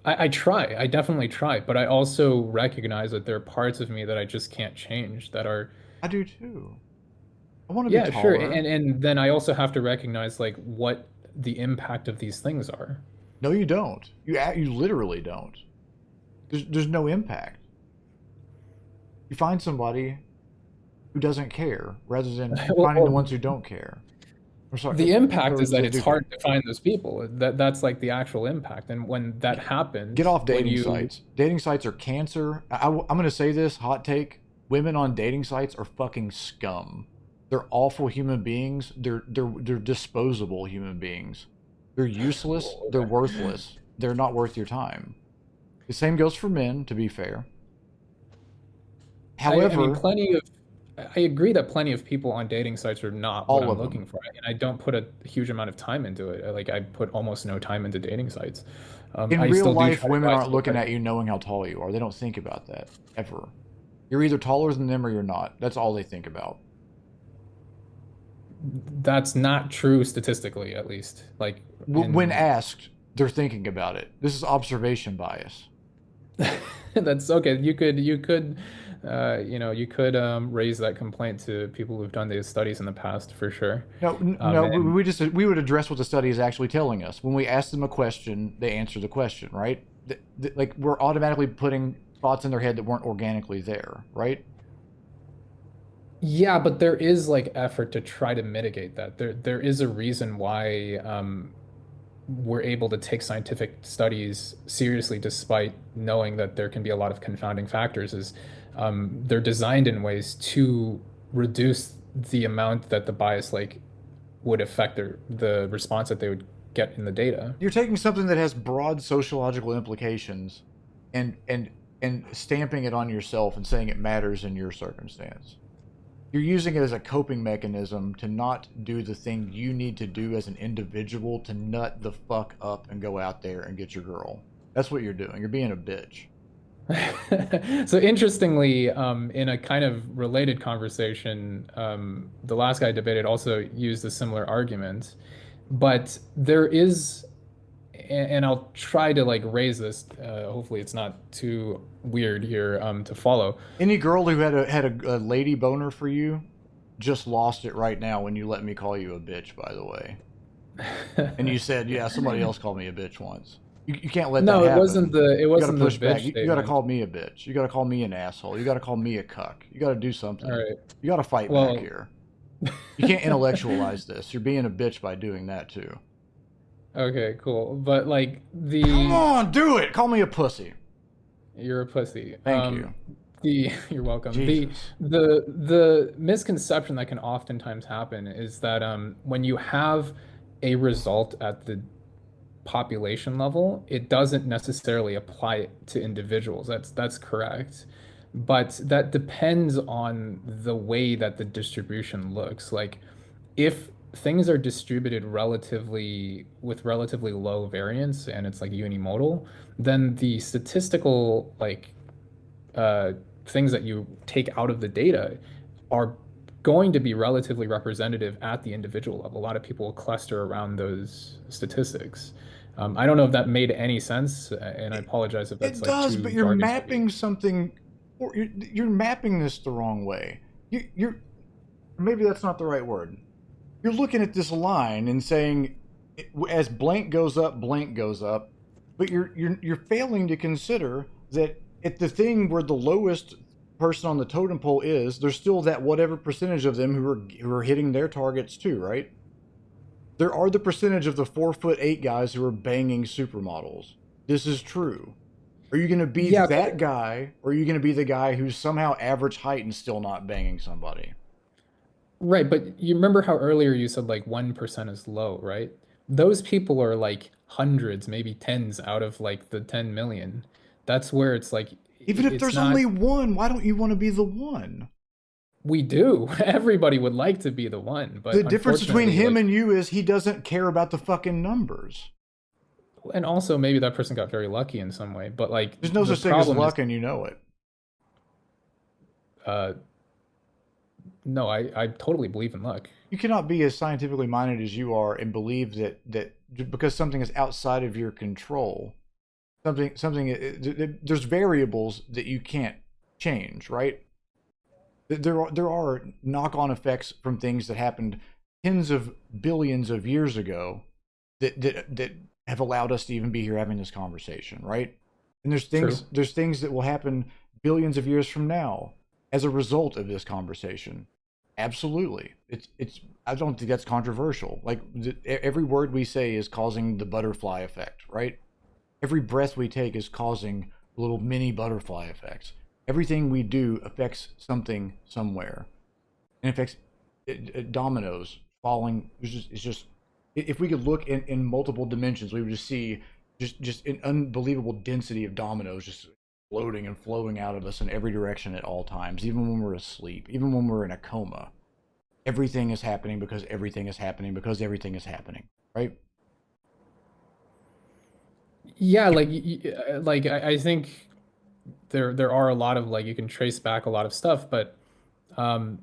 I try. I definitely try, but I also recognize that there are parts of me that I just can't change that are, I do too. I want to be yeah, sure. taller. And then I also have to recognize like what the impact of these things are. No, you don't. You literally don't. There's no impact. You find somebody who doesn't care rather than Well, finding the ones who don't care. I'm sorry, the impact or is that that it's do care. hard to find those people. That's like the actual impact. And when that Get happens, off when dating you, sites. Dating sites are cancer. I'm going to say this hot take. Women on dating sites are fucking scum. They're awful human beings. They're disposable human beings. They're useless. oh, They're okay. worthless. They're not worth your time. The same goes for men, to be fair. I mean, However, I agree that plenty of people on dating sites are not what all I'm of looking them. for, and I don't put a huge amount of time into it. Like I put almost no time into dating sites. In I real still do life, try to, women I aren't still looking try to. at you knowing how tall you are. They don't think about that ever. You're either taller than them or you're not. That's all they think about. That's not true statistically, at least. Like When in asked, they're thinking about it. This is observation bias. that's okay. You could raise that complaint to people who've done these studies in the past for sure. No, Um, no, and we would address what the study is actually telling us. When we ask them a question, they answer the question, right? Like we're automatically putting thoughts in their head that weren't organically there, right? yeah, but there is like effort to try to mitigate that. There is a reason why we're able to take scientific studies seriously despite knowing that there can be a lot of confounding factors is they're designed in ways to reduce the amount that the bias like would affect the response that they would get in the data. You're taking something that has broad sociological implications and stamping it on yourself and saying it matters in your circumstance. You're using it as a coping mechanism to not do the thing you need to do as an individual to nut the fuck up and go out there and get your girl. That's what you're doing. You're being a bitch. So interestingly, in a kind of related conversation, the last guy I debated also used a similar argument, but there is, and I'll try to like raise this. Hopefully, it's not too weird here to follow. Any girl who had a lady boner for you just lost it right now when you let me call you a bitch, by the way. And you said, yeah, somebody else called me a bitch once. You can't let that No, happen. it You got to wasn't the push back. bitch You got to statement. call me a bitch. You got to call me an asshole. You got to call me a cuck. You got to do All something. right. You got to fight back Well, here. You can't intellectualize this. You're being a bitch by doing that too. okay, cool. But like Come the on, do it. Call me a pussy. you're a pussy. Thank you. You're welcome. Jesus. The misconception that can oftentimes happen is that when you have a result at the population level, it doesn't necessarily apply it to individuals. That's correct. But that depends on the way that the distribution looks. Like if things are distributed relatively with relatively low variance and it's like unimodal, then the statistical like uh, things that you take out of the data are going to be relatively representative at the individual level. A lot of people will cluster around those statistics. I don't know if that made any sense, and I It, apologize if it that's like does, but too you're jargon heavy. mapping something, or you're mapping this the wrong way. You're maybe that's not the right word. You're looking at this line and saying, as blank goes up, but you're failing to consider that at the thing where the lowest person on the totem pole is, there's still that whatever percentage of them who are hitting their targets too, right? There are the percentage of the 4'8" guys who are banging supermodels. This is true. Are you going to be Yeah, that but guy, or are you going to be the guy who's somehow average height and still not banging somebody? right, but you remember how earlier you said like 1% is low, right? Those people are like hundreds, maybe tens out of like the 10 million. That's where it's like Even if it's there's not. only one, why don't you want to be the one? We do. Everybody would like to be the one, but The difference between unfortunately, him like, and you is he doesn't care about the fucking numbers. and also maybe that person got very lucky in some way, but like There's no the such thing as problem is, luck, and you know it. uh, no, I totally believe in luck. You cannot be as scientifically minded as you are and believe that because something is outside of your control, there's variables that you can't change, right? There are knock-on effects from things that happened tens of billions of years ago that have allowed us to even be here having this conversation, right? And True. there's things that will happen billions of years from now as a result of this conversation. Absolutely. It's I don't think that's controversial. Like every word we say is causing the butterfly effect, right? Every breath we take is causing little mini butterfly effects. Everything we do affects something somewhere. And affects dominoes falling. It's just if we could look in multiple dimensions, we would just see just an unbelievable density of dominoes just floating and flowing out of us in every direction at all times, even when we're asleep, even when we're in a coma. Everything is happening because everything is happening because everything is happening, right? Yeah, like like I think there are a lot of like you can trace back a lot of stuff, but um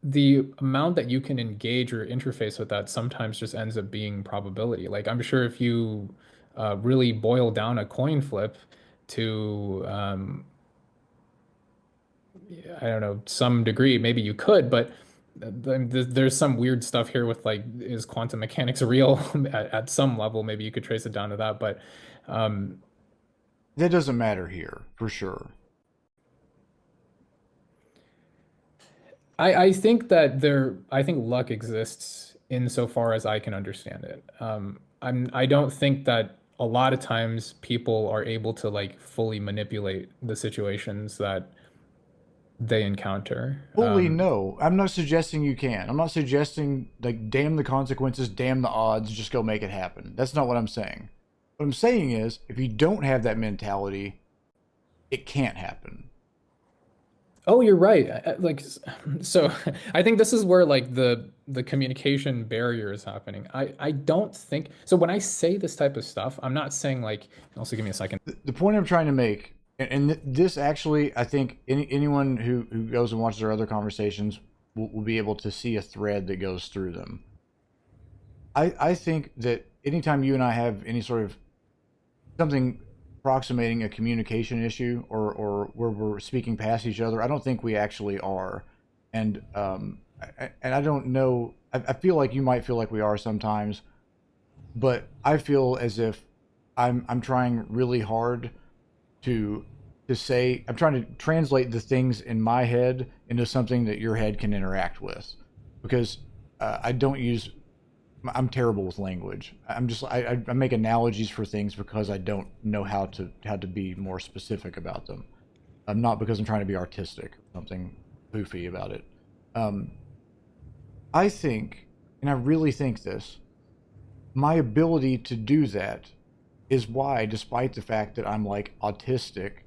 the amount that you can engage or interface with that sometimes just ends up being probability. Like I'm sure if you really boil down a coin flip to I don't know, some degree, maybe you could, but there's some weird stuff here with like, is quantum mechanics real at some level? Maybe you could trace it down to that, but um, That doesn't matter here for sure. I think that I think luck exists insofar as I can understand it. I don't think that a lot of times people are able to like fully manipulate the situations that they encounter. Fully no. I'm not suggesting you can. I'm not suggesting like damn the consequences, damn the odds, just go make it happen. That's not what I'm saying. What I'm saying is if you don't have that mentality, it can't happen. Oh, you're right. Like, so I think this is where like the communication barrier is happening. I don't think so. When I say this type of stuff, I'm not saying like. Also, give me a second. The point I'm trying to make, and this actually, I think anyone who goes and watches our other conversations will be able to see a thread that goes through them. I think that anytime you and I have any sort of something approximating a communication issue or where we're speaking past each other, I don't think we actually are. And I don't know. I feel like you might feel like we are sometimes, but I feel as if I'm trying really hard to say I'm trying to translate the things in my head into something that your head can interact with, because I don't use I'm terrible with language. I make analogies for things because I don't know how to be more specific about them. Not because I'm trying to be artistic or something poofy about it. Um, I think, and I really think this, my ability to do that is why, despite the fact that I'm like autistic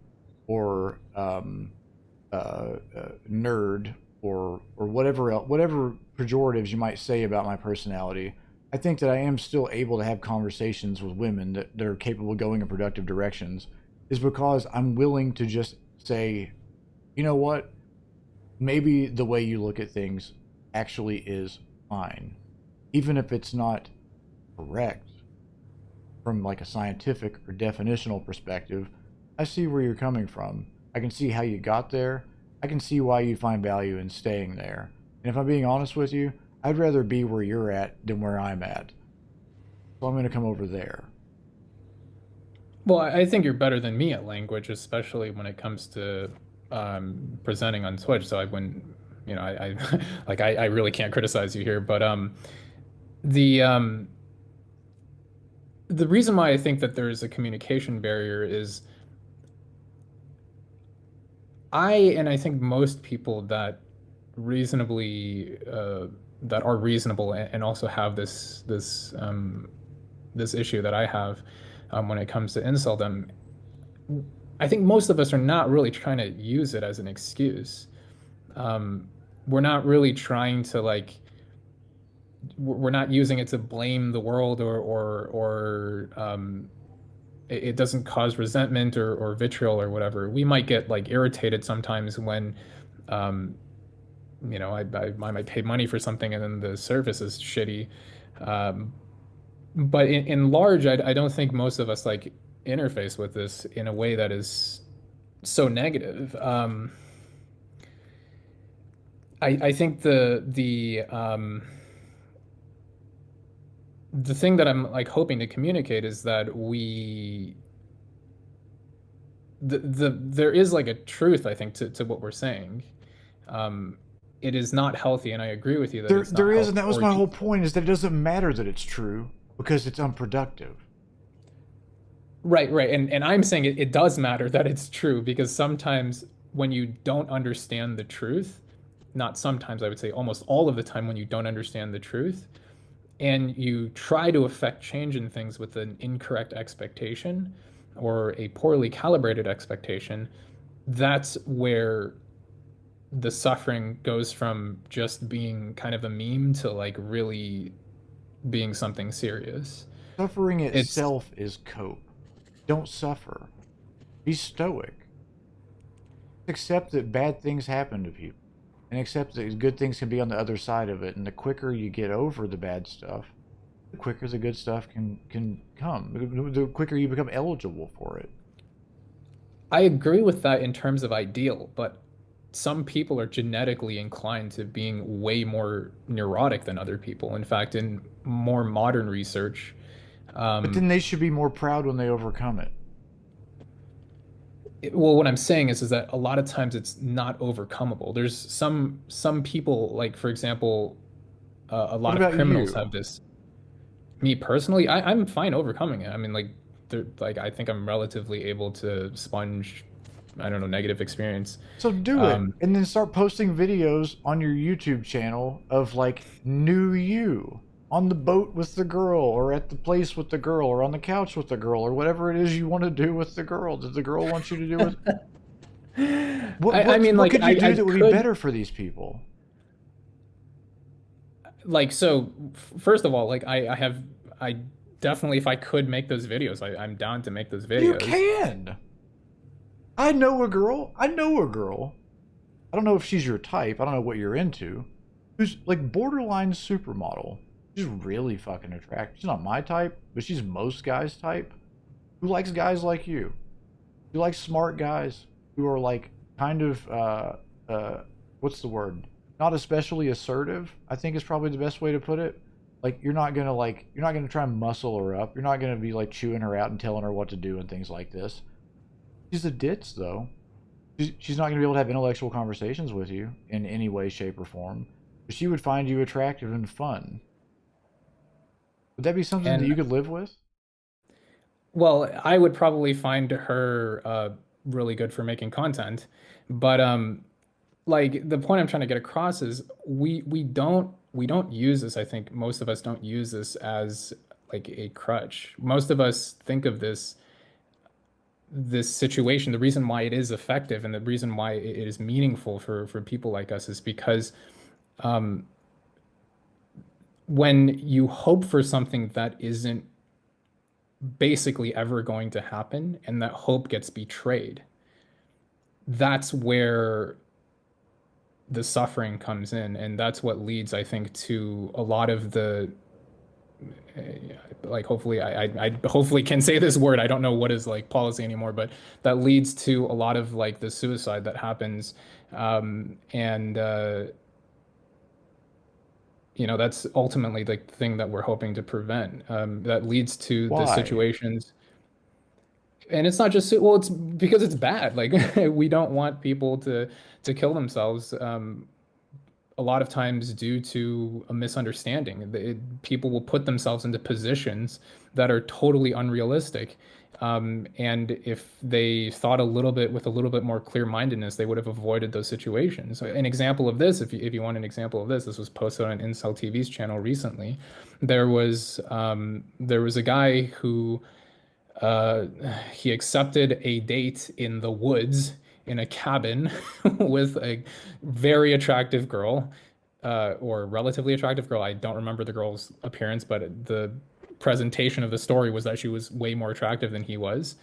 or nerd or whatever else, whatever pejoratives you might say about my personality, I think that I am still able to have conversations with women that are capable of going in productive directions, is because I'm willing to just say, you know what, maybe the way you look at things actually is fine, even if it's not correct from like a scientific or definitional perspective. I see where you're coming from. I can see how you got there. I can see why you find value in staying there. And if I'm being honest with you, I'd rather be where you're at than where I'm at. So I'm going to come over there. Well, I think you're better than me at language, especially when it comes to presenting on Twitch. So I wouldn't, I like I really can't criticize you here. But the um, the reason why I think that there is a communication barrier is and I think most people that reasonably that are reasonable and also have this issue that I have when it comes to inceldom. I think most of us are not really trying to use it as an excuse. Um, we're not really trying to like we're not using it to blame the world or it doesn't cause resentment or vitriol or whatever. We might get like irritated sometimes when um, I might pay money for something and then the service is shitty. Um, but in large, I don't think most of us like interface with this in a way that is so negative. I think the thing that I'm like hoping to communicate is that there is like a truth, I think, to what we're saying. Um, it is not healthy, and I agree with you that it's not There is, and healthy that was or my whole useful. point, is that it doesn't matter that it's true because it's unproductive. Right, right. And I'm saying it does matter that it's true because sometimes when you don't understand the truth, not sometimes, I would say almost all of the time when you don't understand the truth, and you try to affect change in things with an incorrect expectation or a poorly calibrated expectation, that's where the suffering goes from just being kind of a meme to like really being something serious. Suffering It's itself is cope. Don't suffer. Be stoic. Accept that bad things happen to people and accept that good things can be on the other side of it. And the quicker you get over the bad stuff, the quicker the good stuff can come. The quicker you become eligible for it. I agree with that in terms of ideal, but some people are genetically inclined to being way more neurotic than other people. In fact, in more modern research, But then um, they should be more proud when they overcome it. well, what I'm saying is that a lot of times it's not overcomable. There's some people, like for example, a What lot of about criminals you? have this. Me personally, I'm fine overcoming it. I mean, like I think I'm relatively able to sponge, I don't know, negative experience. So do it Um, and then start posting videos on your YouTube channel of like new you on the boat with the girl or at the place with the girl or on the couch with the girl or whatever it is you want to do with the girl. Does the girl want you to do it? I mean, What like could you do I that would be could better for these people? like so. First of all, like I definitely if I could make those videos, I'm down to make those You videos. can. I know a girl. I know a girl. I don't know if she's your type. I don't know what you're into. Who's like borderline supermodel. She's really fucking attractive. She's not my type, but she's most guys' type. Who likes guys like you? Who likes smart guys who are like kind of uh what's the word? Not especially assertive, I think is probably the best way to put it. Like you're not gonna try and muscle her up. You're not gonna be like chewing her out and telling her what to do and things like this. She's a ditz though. She's not going to be able to have intellectual conversations with you in any way, shape, or form. But she would find you attractive and fun. Would that be something that And you could live with? well, I would probably find her really good for making content. But like the point I'm trying to get across is we don't use this. I think most of us don't use this as like a crutch. Most of us think of this situation, the reason why it is effective and the reason why it is meaningful for people like us is because when you hope for something that isn't basically ever going to happen and that hope gets betrayed, that's where the suffering comes in, and that's what leads, I think, to a lot of the like hopefully I hopefully can say this word. I don't know what is like policy anymore, but that leads to a lot of like the suicide that happens, and that's ultimately the thing that we're hoping to prevent. That leads to the Why? situations, and it's not just well, it's because it's bad. Like we don't want people to kill themselves. A lot of times due to a misunderstanding. People will put themselves into positions that are totally unrealistic. And if they thought a little bit with a little bit more clear-mindedness, they would have avoided those situations. An example of this, if you want an example of this was posted on Incel TV's channel recently. There was a guy who uh, he accepted a date in the woods in a cabin with a very attractive girl, or relatively attractive girl. I don't remember the girl's appearance, but the presentation of the story was that she was way more attractive than he was.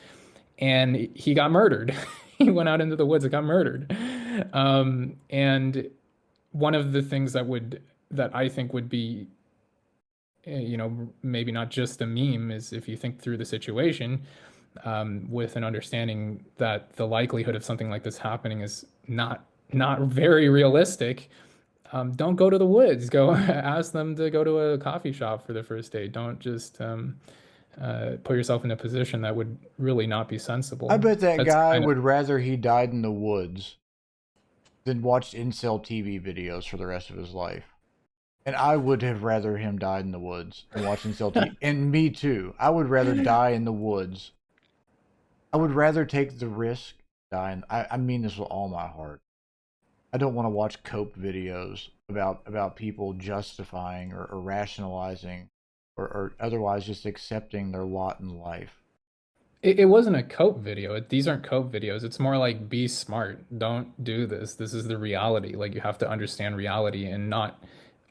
And he got murdered. He went out into the woods and got murdered. And one of the things that I think would be maybe not just a meme is if you think through the situation with an understanding that the likelihood of something like this happening is not very realistic. Don't go to the woods. Go ask them to go to a coffee shop for the first date. Don't just put yourself in a position that would really not be I sensible. bet that That's guy kind of would rather he died in the woods than watched incel TV videos for the rest of his life. And I would have rather him died in the woods than watch incel TV. And me too. I would rather die in the woods. I would rather take the risk dying. I mean this with all my heart. I don't want to watch cope videos about people justifying or rationalizing or otherwise just accepting their lot in life. it wasn't a cope video. These aren't cope videos. It's more like be smart. Don't do this. This is the reality. Like you have to understand reality and not,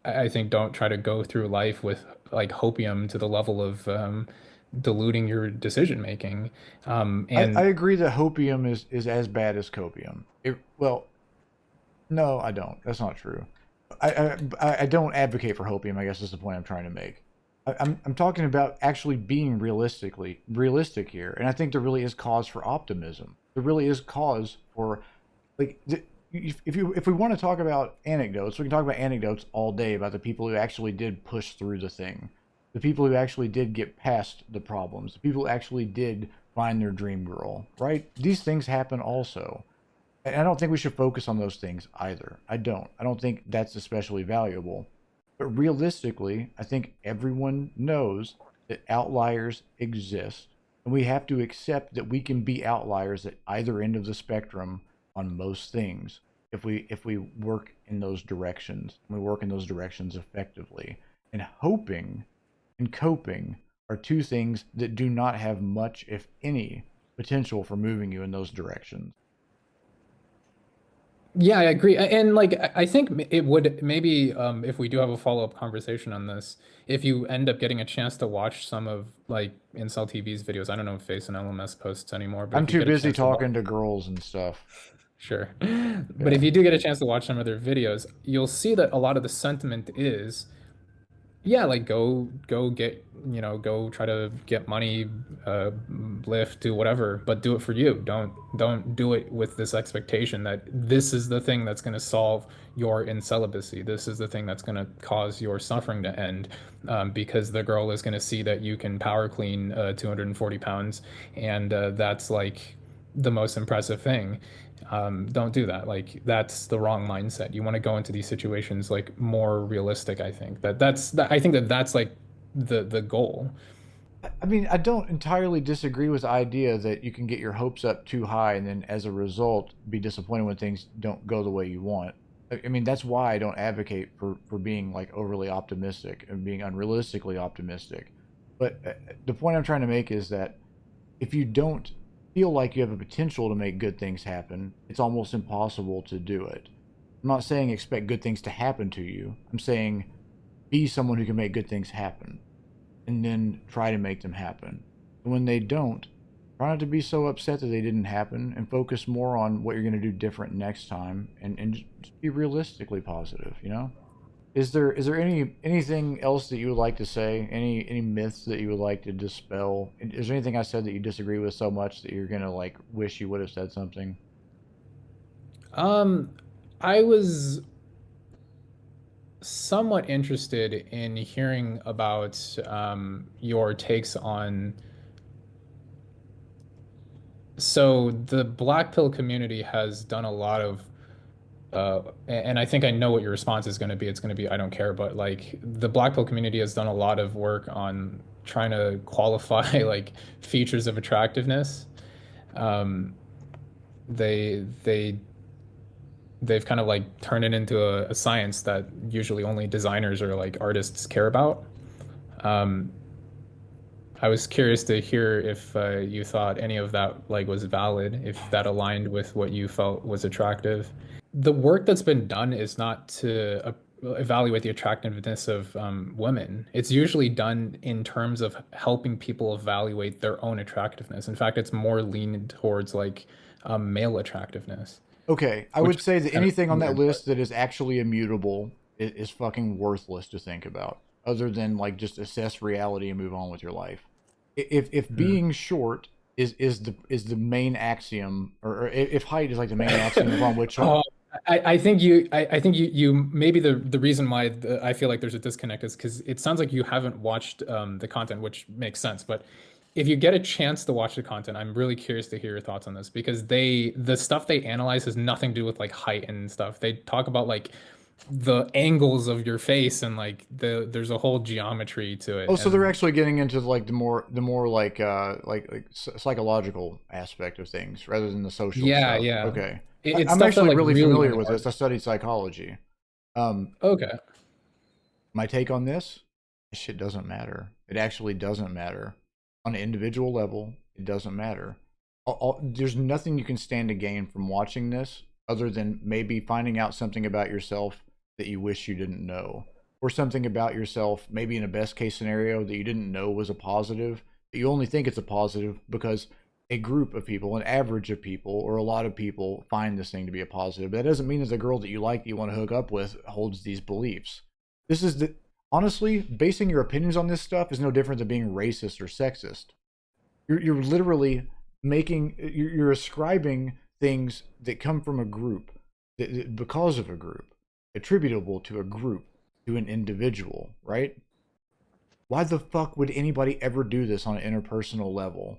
I think, don't try to go through life with like hopium to the level of diluting your decision making. I And agree that hopium is as bad as copium. Well, no, I don't. That's not true. I don't advocate for hopium. I guess is the point I'm trying to make. I'm talking about actually being realistic here, and I think there really is cause for optimism. There really is cause for like if we want to talk about anecdotes, we can talk about anecdotes all day about the people who actually did push through the thing, the people who actually did get past the problems, the people who actually did find their dream girl. Right? These things happen also. And I don't think we should focus on those things either. I don't. I don't think that's especially valuable. But realistically, I think everyone knows that outliers exist. And we have to accept that we can be outliers at either end of the spectrum on most things if we work in those directions. We work in those directions effectively. And hoping and coping are two things that do not have much, if any, potential for moving you in those directions. yeah, I agree. And like I think it would maybe if we do have a follow-up conversation on this, if you end up getting a chance to watch some of like Incel TV's videos, I don't know if Face and LMS posts anymore, but I'm if you too get a busy chance to watch, talking to girls and stuff. sure. But Yeah. if you do get a chance to watch some of their videos, you'll see that a lot of the sentiment is yeah, like go get, go try to get money, lift, do whatever, but do it for you. Don't do it with this expectation that this is the thing that's going to solve your incelibacy. This is the thing that's going to cause your suffering to end, because the girl is going to see that you can power clean 240 pounds, and that's like the most impressive thing. Don't do that. Like that's the wrong mindset. You want to go into these situations like more realistic. I think that that's like the goal. I mean, I don't entirely disagree with the idea that you can get your hopes up too high and then as a result be disappointed when things don't go the way you want. I mean, that's why I don't advocate for being like overly optimistic and being unrealistically optimistic. But the point I'm trying to make is that if you don't feel like you have a potential to make good things happen, it's almost impossible to do it. I'm not saying expect good things to happen to you. I'm saying be someone who can make good things happen and then try to make them happen. And when they don't, try not to be so upset that they didn't happen and focus more on what you're going to do different next time and just be realistically positive, you know? Is there anything else that you would like to say? Any myths that you would like to dispel? Is there anything I said that you disagree with so much that you're gonna like wish you would have said something? Um, I was somewhat interested in hearing about your takes on. So the black pill community has done a lot of, and I think I know what your response is going to be. It's going to be, I don't care. But like the black pill community has done a lot of work on trying to qualify like features of attractiveness. Um, they they've kind of like turned it into a science that usually only designers or like artists care about. Um, I was curious to hear if you thought any of that like was valid, if that aligned with what you felt was attractive. The work that's been done is not to evaluate the attractiveness of women. It's usually done in terms of helping people evaluate their own attractiveness. In fact, it's more leaned towards like male attractiveness, Okay, I which would say that kind of anything on that weird, but list that is actually immutable is fucking worthless to think about, other than like just assess reality and move on with your life. If mm. being short is the main axiom, or if height is like the main axiom upon which Oh, I think you maybe the reason why I feel like there's a disconnect is because it sounds like you haven't watched the content, which makes sense. But if you get a chance to watch the content, I'm really curious to hear your thoughts on this because the stuff they analyze has nothing to do with like height and stuff. They talk about like the angles of your face and like there's a whole geometry to it. Oh, so they're And actually getting into like the more like psychological aspect of things rather than the social yeah, stuff. yeah. Okay, It's I'm stuff that actually like really really familiar only with this. I artists. studied psychology. Um, Okay. my take on this shit doesn't matter. It actually doesn't matter on an individual level. It doesn't matter. There's nothing you can stand to gain from watching this other than maybe finding out something about yourself that you wish you didn't know, or something about yourself, maybe in a best case scenario that you didn't know was a positive, but you only think it's a positive because a group of people, an average of people, or a lot of people find this thing to be a positive. That doesn't mean that the girl that you like, that you want to hook up with, holds these beliefs. This is the honestly, basing your opinions on this stuff is no different than being racist or sexist. You're literally you're ascribing things that come from a group because of a group, attributable to a group, to an individual, right? Why the fuck would anybody ever do this on an interpersonal level?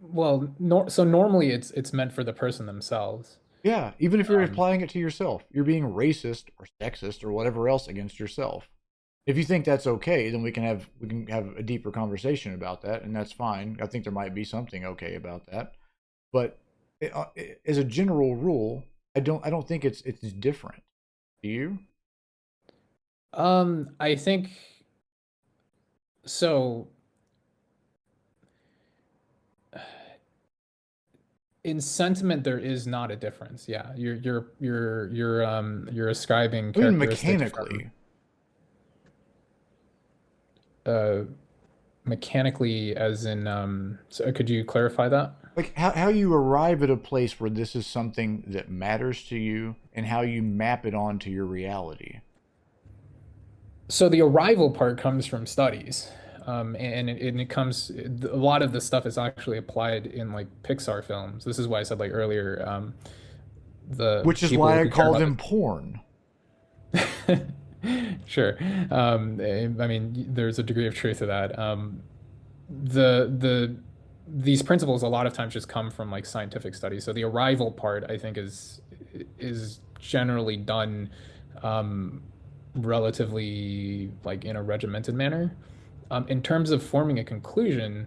Well, so normally it's meant for the person themselves. Yeah, even if you're Um, applying it to yourself, you're being racist or sexist or whatever else against yourself. If you think that's okay, then we can have a deeper conversation about that, and that's fine. I think there might be something okay about that, but as a general rule, I don't think it's different. Do you? I think so. In sentiment, there is not a difference. Yeah, you're ascribing I mean, characteristics from mechanically, uh mechanically, as in So could you clarify that? like how you arrive at a place where this is something that matters to you, and how you map it onto your reality. So the arrival part comes from studies, and it comes. A lot of the stuff is actually applied in like Pixar films. This is why I said like earlier, the Which is people why I who care call about them porn. this. Sure. I mean, there's a degree of truth to that. The these principles a lot of times just come from like scientific studies. So the arrival part, I think, is generally done. Um, relatively like in a regimented manner. In terms of forming a conclusion,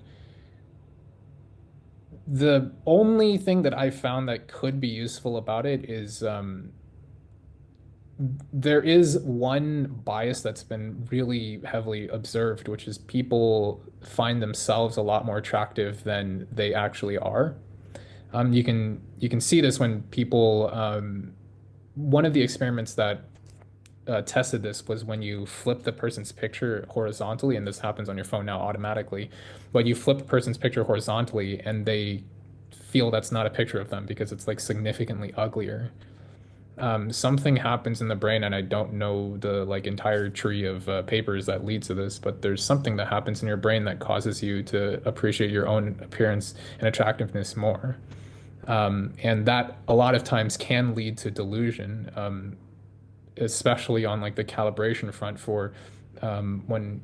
the only thing that I found that could be useful about it is there is one bias that's been really heavily observed, which is people find themselves a lot more attractive than they actually are. You can see this when people. One of the experiments that tested this was when you flip the person's picture horizontally, and this happens on your phone now automatically, but you flip a person's picture horizontally, and they feel that's not a picture of them because it's like significantly uglier. Something happens in the brain, and I don't know the like entire tree of papers that lead to this, but there's something that happens in your brain that causes you to appreciate your own appearance and attractiveness more. And that a lot of times can lead to delusion, especially on like the calibration front for when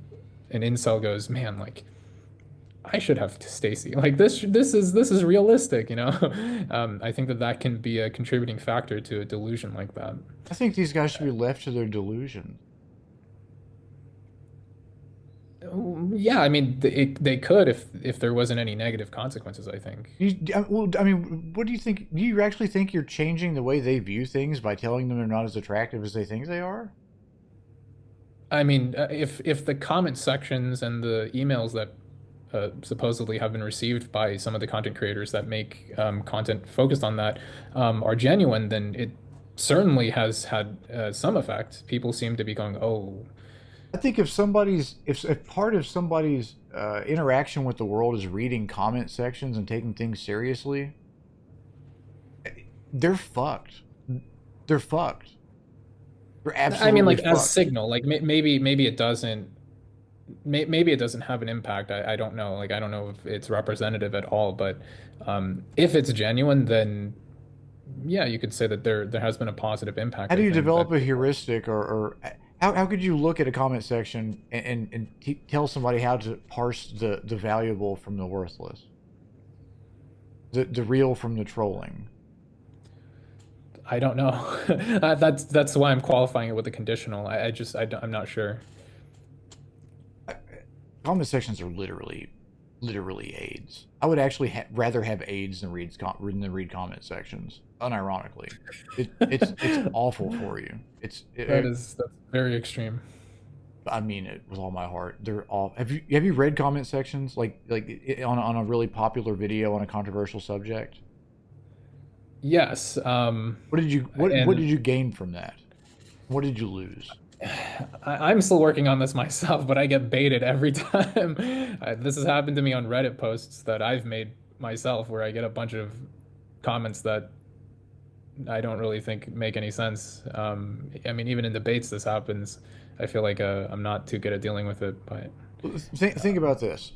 an incel goes, man, like I should have Stacy. Like this is realistic, you know? I think that that can be a contributing factor to a delusion like that. I think these guys should be left to their delusion. Yeah, I mean, they could if there wasn't any negative consequences, I think. Well, I mean, what do you think? Do you actually think you're changing the way they view things by telling them they're not as attractive as they think they are? I mean, if the comment sections and the emails that supposedly have been received by some of the content creators that make content focused on that are genuine, then it certainly has had some effect. People seem to be going, "Oh, I think if part of somebody's interaction with the world is reading comment sections and taking things seriously, they're fucked. They're fucked. They're I mean, absolutely like as fucked. signal, like maybe it doesn't." Maybe it doesn't have an impact. I don't know. Like I don't know if it's representative at all. But if it's genuine, then yeah, you could say that there has been a positive How impact. do I you think develop that a people. heuristic, or how could you look at a comment section and tell somebody how to parse the valuable from the worthless, the real from the trolling? I don't know. That's why I'm qualifying it with a conditional. I just I'm not sure. Comment sections are literally AIDS. I would actually rather have AIDS than read comment sections. Unironically, it's awful for you. That's very extreme. I mean it with all my heart. They're all. Have you read comment sections on a really popular video on a controversial subject? Yes. What did And you gain from that? What did you lose? I'm still working on this myself, but I get baited every time. This has happened to me on Reddit posts that I've made myself, where I get a bunch of comments that I don't really think make any sense. I mean, even in debates, this happens. I feel like I'm not too good at dealing with it, but Think about this.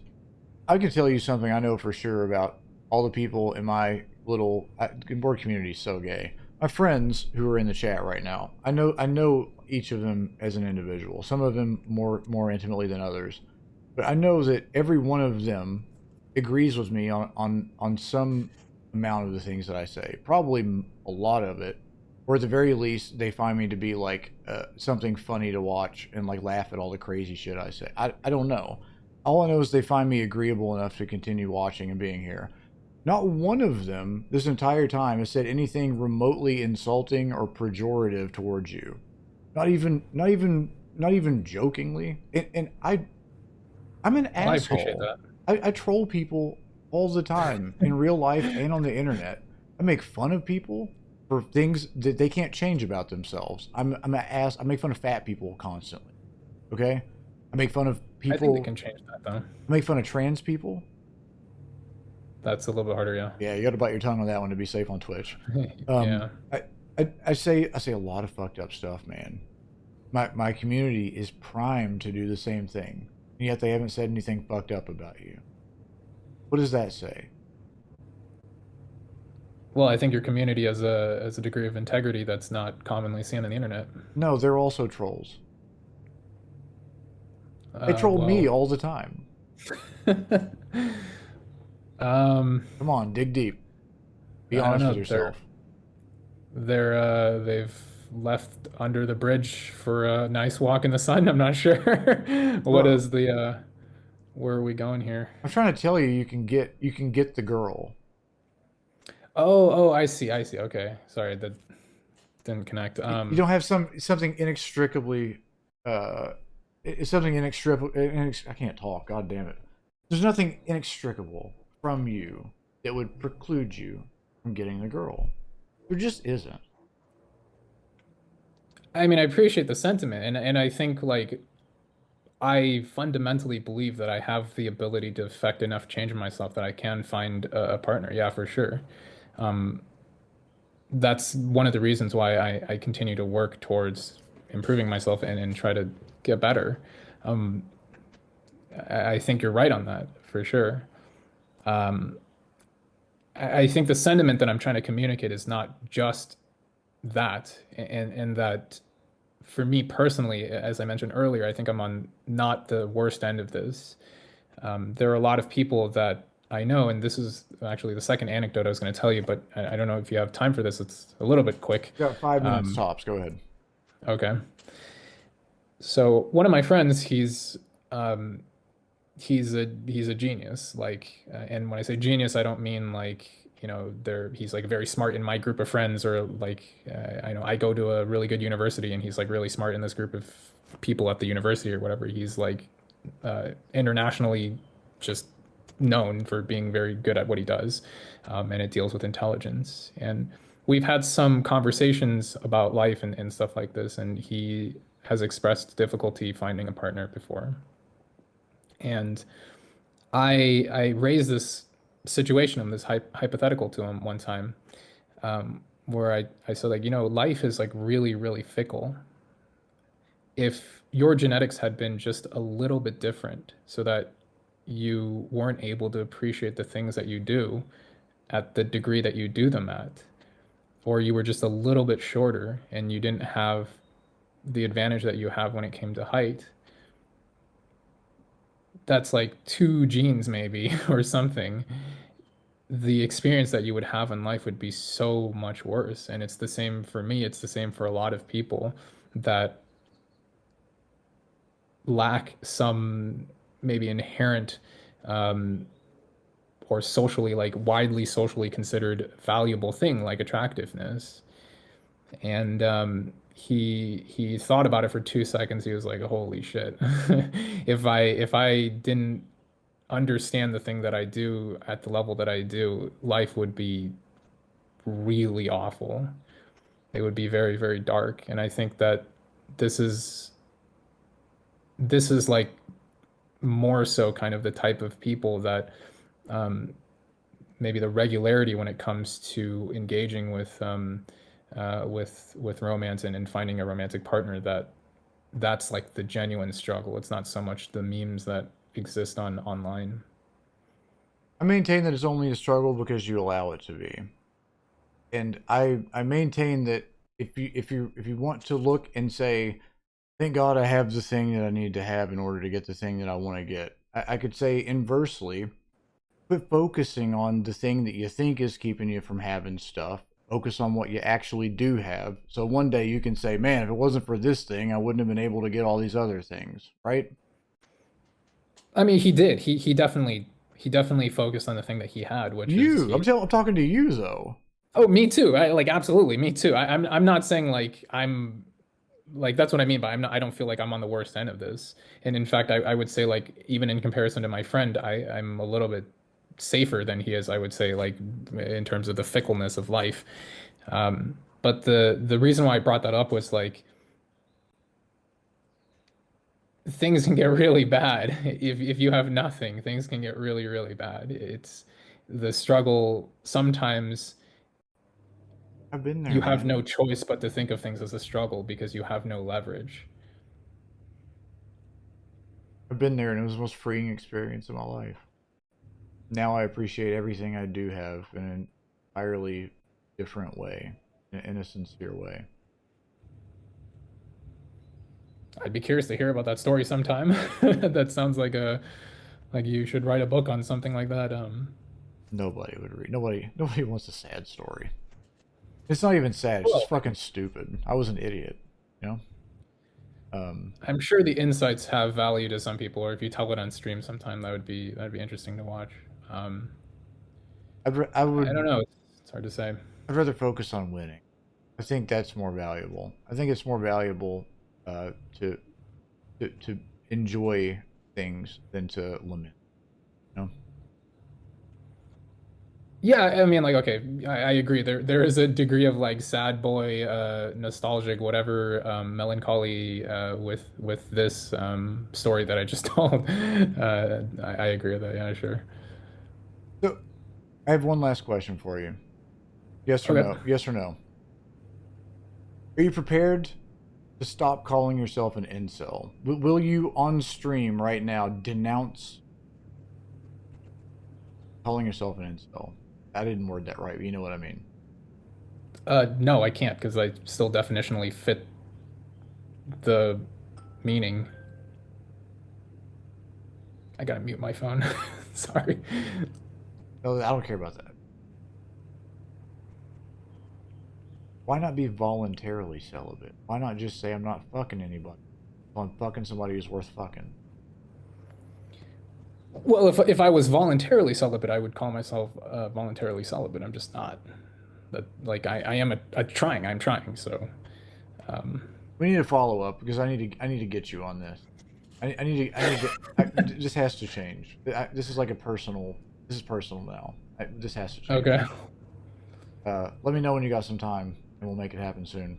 I can tell you something I know for sure about all the people in my little board community. So gay. My friends who are in the chat right now. I know each of them as an individual. Some of them more intimately than others, but I know that every one of them agrees with me on some amount of the things that I say. Probably a lot of it, or at the very least, they find me to be like something funny to watch and like laugh at all the crazy shit I say. I don't know. All I know is they find me agreeable enough to continue watching and being here. Not one of them this entire time has said anything remotely insulting or pejorative towards you. Not even jokingly. And I'm an well, I appreciate asshole. that. I troll people all the time in real life and on the internet. I make fun of people for things that they can't change about themselves. I'm an ass. I make fun of fat people constantly. Okay? I make fun of I think they people. can change that though. I make fun of trans people. That's a little bit harder, yeah. Yeah, you got to bite your tongue on that one to be safe on Twitch. Um, Yeah. I say a lot of fucked up stuff, man. My community is primed to do the same thing, and yet they haven't said anything fucked up about you. What does that say? Well, I think your community has a degree of integrity that's not commonly seen on the internet. No, they're also trolls. They troll me Well, all the time. um, Come on, dig deep. Be I don't honest with know. yourself. They've left under the bridge for a nice walk in the sun. I'm not sure. What Well, is the where are we going here? I'm trying to tell you, you can get the girl. Oh, I see. I see. Okay. Sorry, that didn't connect. You don't have something inextricably it's something inextricable. I can't talk. God damn it. There's nothing inextricable from you that would preclude you from getting the girl. There just isn't. I mean, I appreciate the sentiment, and I think like I fundamentally believe that I have the ability to affect enough change in myself that I can find a partner. Yeah, for sure. That's one of the reasons why I continue to work towards improving myself and try to get better. I think you're right on that for sure. I think the sentiment that I'm trying to communicate is not just that, and that for me personally, as I mentioned earlier, I think I'm on not the worst end of this. There are a lot of people that I know, and this is actually the second anecdote I was going to tell you, but I don't know if you have time for this. It's a little bit quick. You got 5 minutes tops. Go ahead. Okay. So one of my friends, he's a genius. Like, and when I say genius, I don't mean like, he's like very smart in my group of friends, or like, I know I go to a really good university and he's like really smart in this group of people at the university or whatever. He's like internationally just known for being very good at what he does, and it deals with intelligence. And we've had some conversations about life and stuff like this, and he has expressed difficulty finding a partner before. And I raised this situation, this hypothetical to him one time, where I said like, life is like really, really fickle. If your genetics had been just a little bit different so that you weren't able to appreciate the things that you do at the degree that you do them at, or you were just a little bit shorter and you didn't have the advantage that you have when it came to height, that's like two genes maybe or something. The experience that you would have in life would be so much worse. And it's the same for me. It's the same for a lot of people that lack some maybe inherent or socially, like widely socially considered valuable thing like attractiveness. And he thought about it for 2 seconds. He was like, "Holy shit! If I didn't understand the thing that I do at the level that I do, life would be really awful. It would be very, very dark." And I think that this is this is like more so kind of the type of people that maybe the regularity when it comes to engaging with romance and finding a romantic partner, that's like the genuine struggle. It's not so much the memes that exist online. I maintain that it's only a struggle because you allow it to be. And I maintain that if you want to look and say, thank God I have the thing that I need to have in order to get the thing that I want to get. I could say inversely, quit focusing on the thing that you think is keeping you from having stuff. Focus on what you actually do have. So one day you can say, man, if it wasn't for this thing, I wouldn't have been able to get all these other things, right? I mean, he did. He definitely focused on the thing that he had, which is You, I'm talking to you though. Oh, me too. I like absolutely me too. I'm not saying like I'm like that's what I mean by I don't feel like I'm on the worst end of this. And in fact, I would say like even in comparison to my friend, I'm a little bit safer than he is, I would say, like in terms of the fickleness of life. But the reason why I brought that up was like things can get really bad if you have nothing. Things can get really, really bad. It's the struggle sometimes I've been there, you have man. no choice but to think of things as a struggle because you have no leverage. I've been there, and it was the most freeing experience of my life. Now I appreciate everything I do have in an entirely different way, in a sincere way. I'd be curious to hear about that story sometime. That sounds like you should write a book on something like that. Nobody would read. Nobody wants a sad story. It's not even sad. It's just Well, fucking stupid. I was an idiot, you know. I'm sure the insights have value to some people, or if you tell it on stream sometime, that'd be interesting to watch. Um, I I don't would know. It's hard to say. I'd rather focus on winning. I think that's more valuable. I think it's more valuable uh, to to enjoy things than to limit. You know? Yeah, I mean, like, okay, I agree. There is a degree of like sad boy, nostalgic, whatever, melancholy with this story that I just told. I agree with that. Yeah, sure. So I have one last question for you. Yes or Okay. no? Yes or no? Are you prepared to stop calling yourself an incel? Will you on stream right now denounce calling yourself an incel? I didn't word that right, but you know what I mean. No, I can't because I still definitionally fit the meaning. I gotta mute my phone. Sorry. No, I don't care about that. Why not be voluntarily celibate? Why not just say I'm not fucking anybody? I'm fucking somebody who's worth fucking. Well, if I was voluntarily celibate, I would call myself voluntarily celibate. I'm just not. That like I am a trying. I'm trying. So We need to follow up because I need to get you on this. I need to this has to change. This is like a personal. This is personal now. This has to change. okay. Let me know when you got some time, and we'll make it happen soon.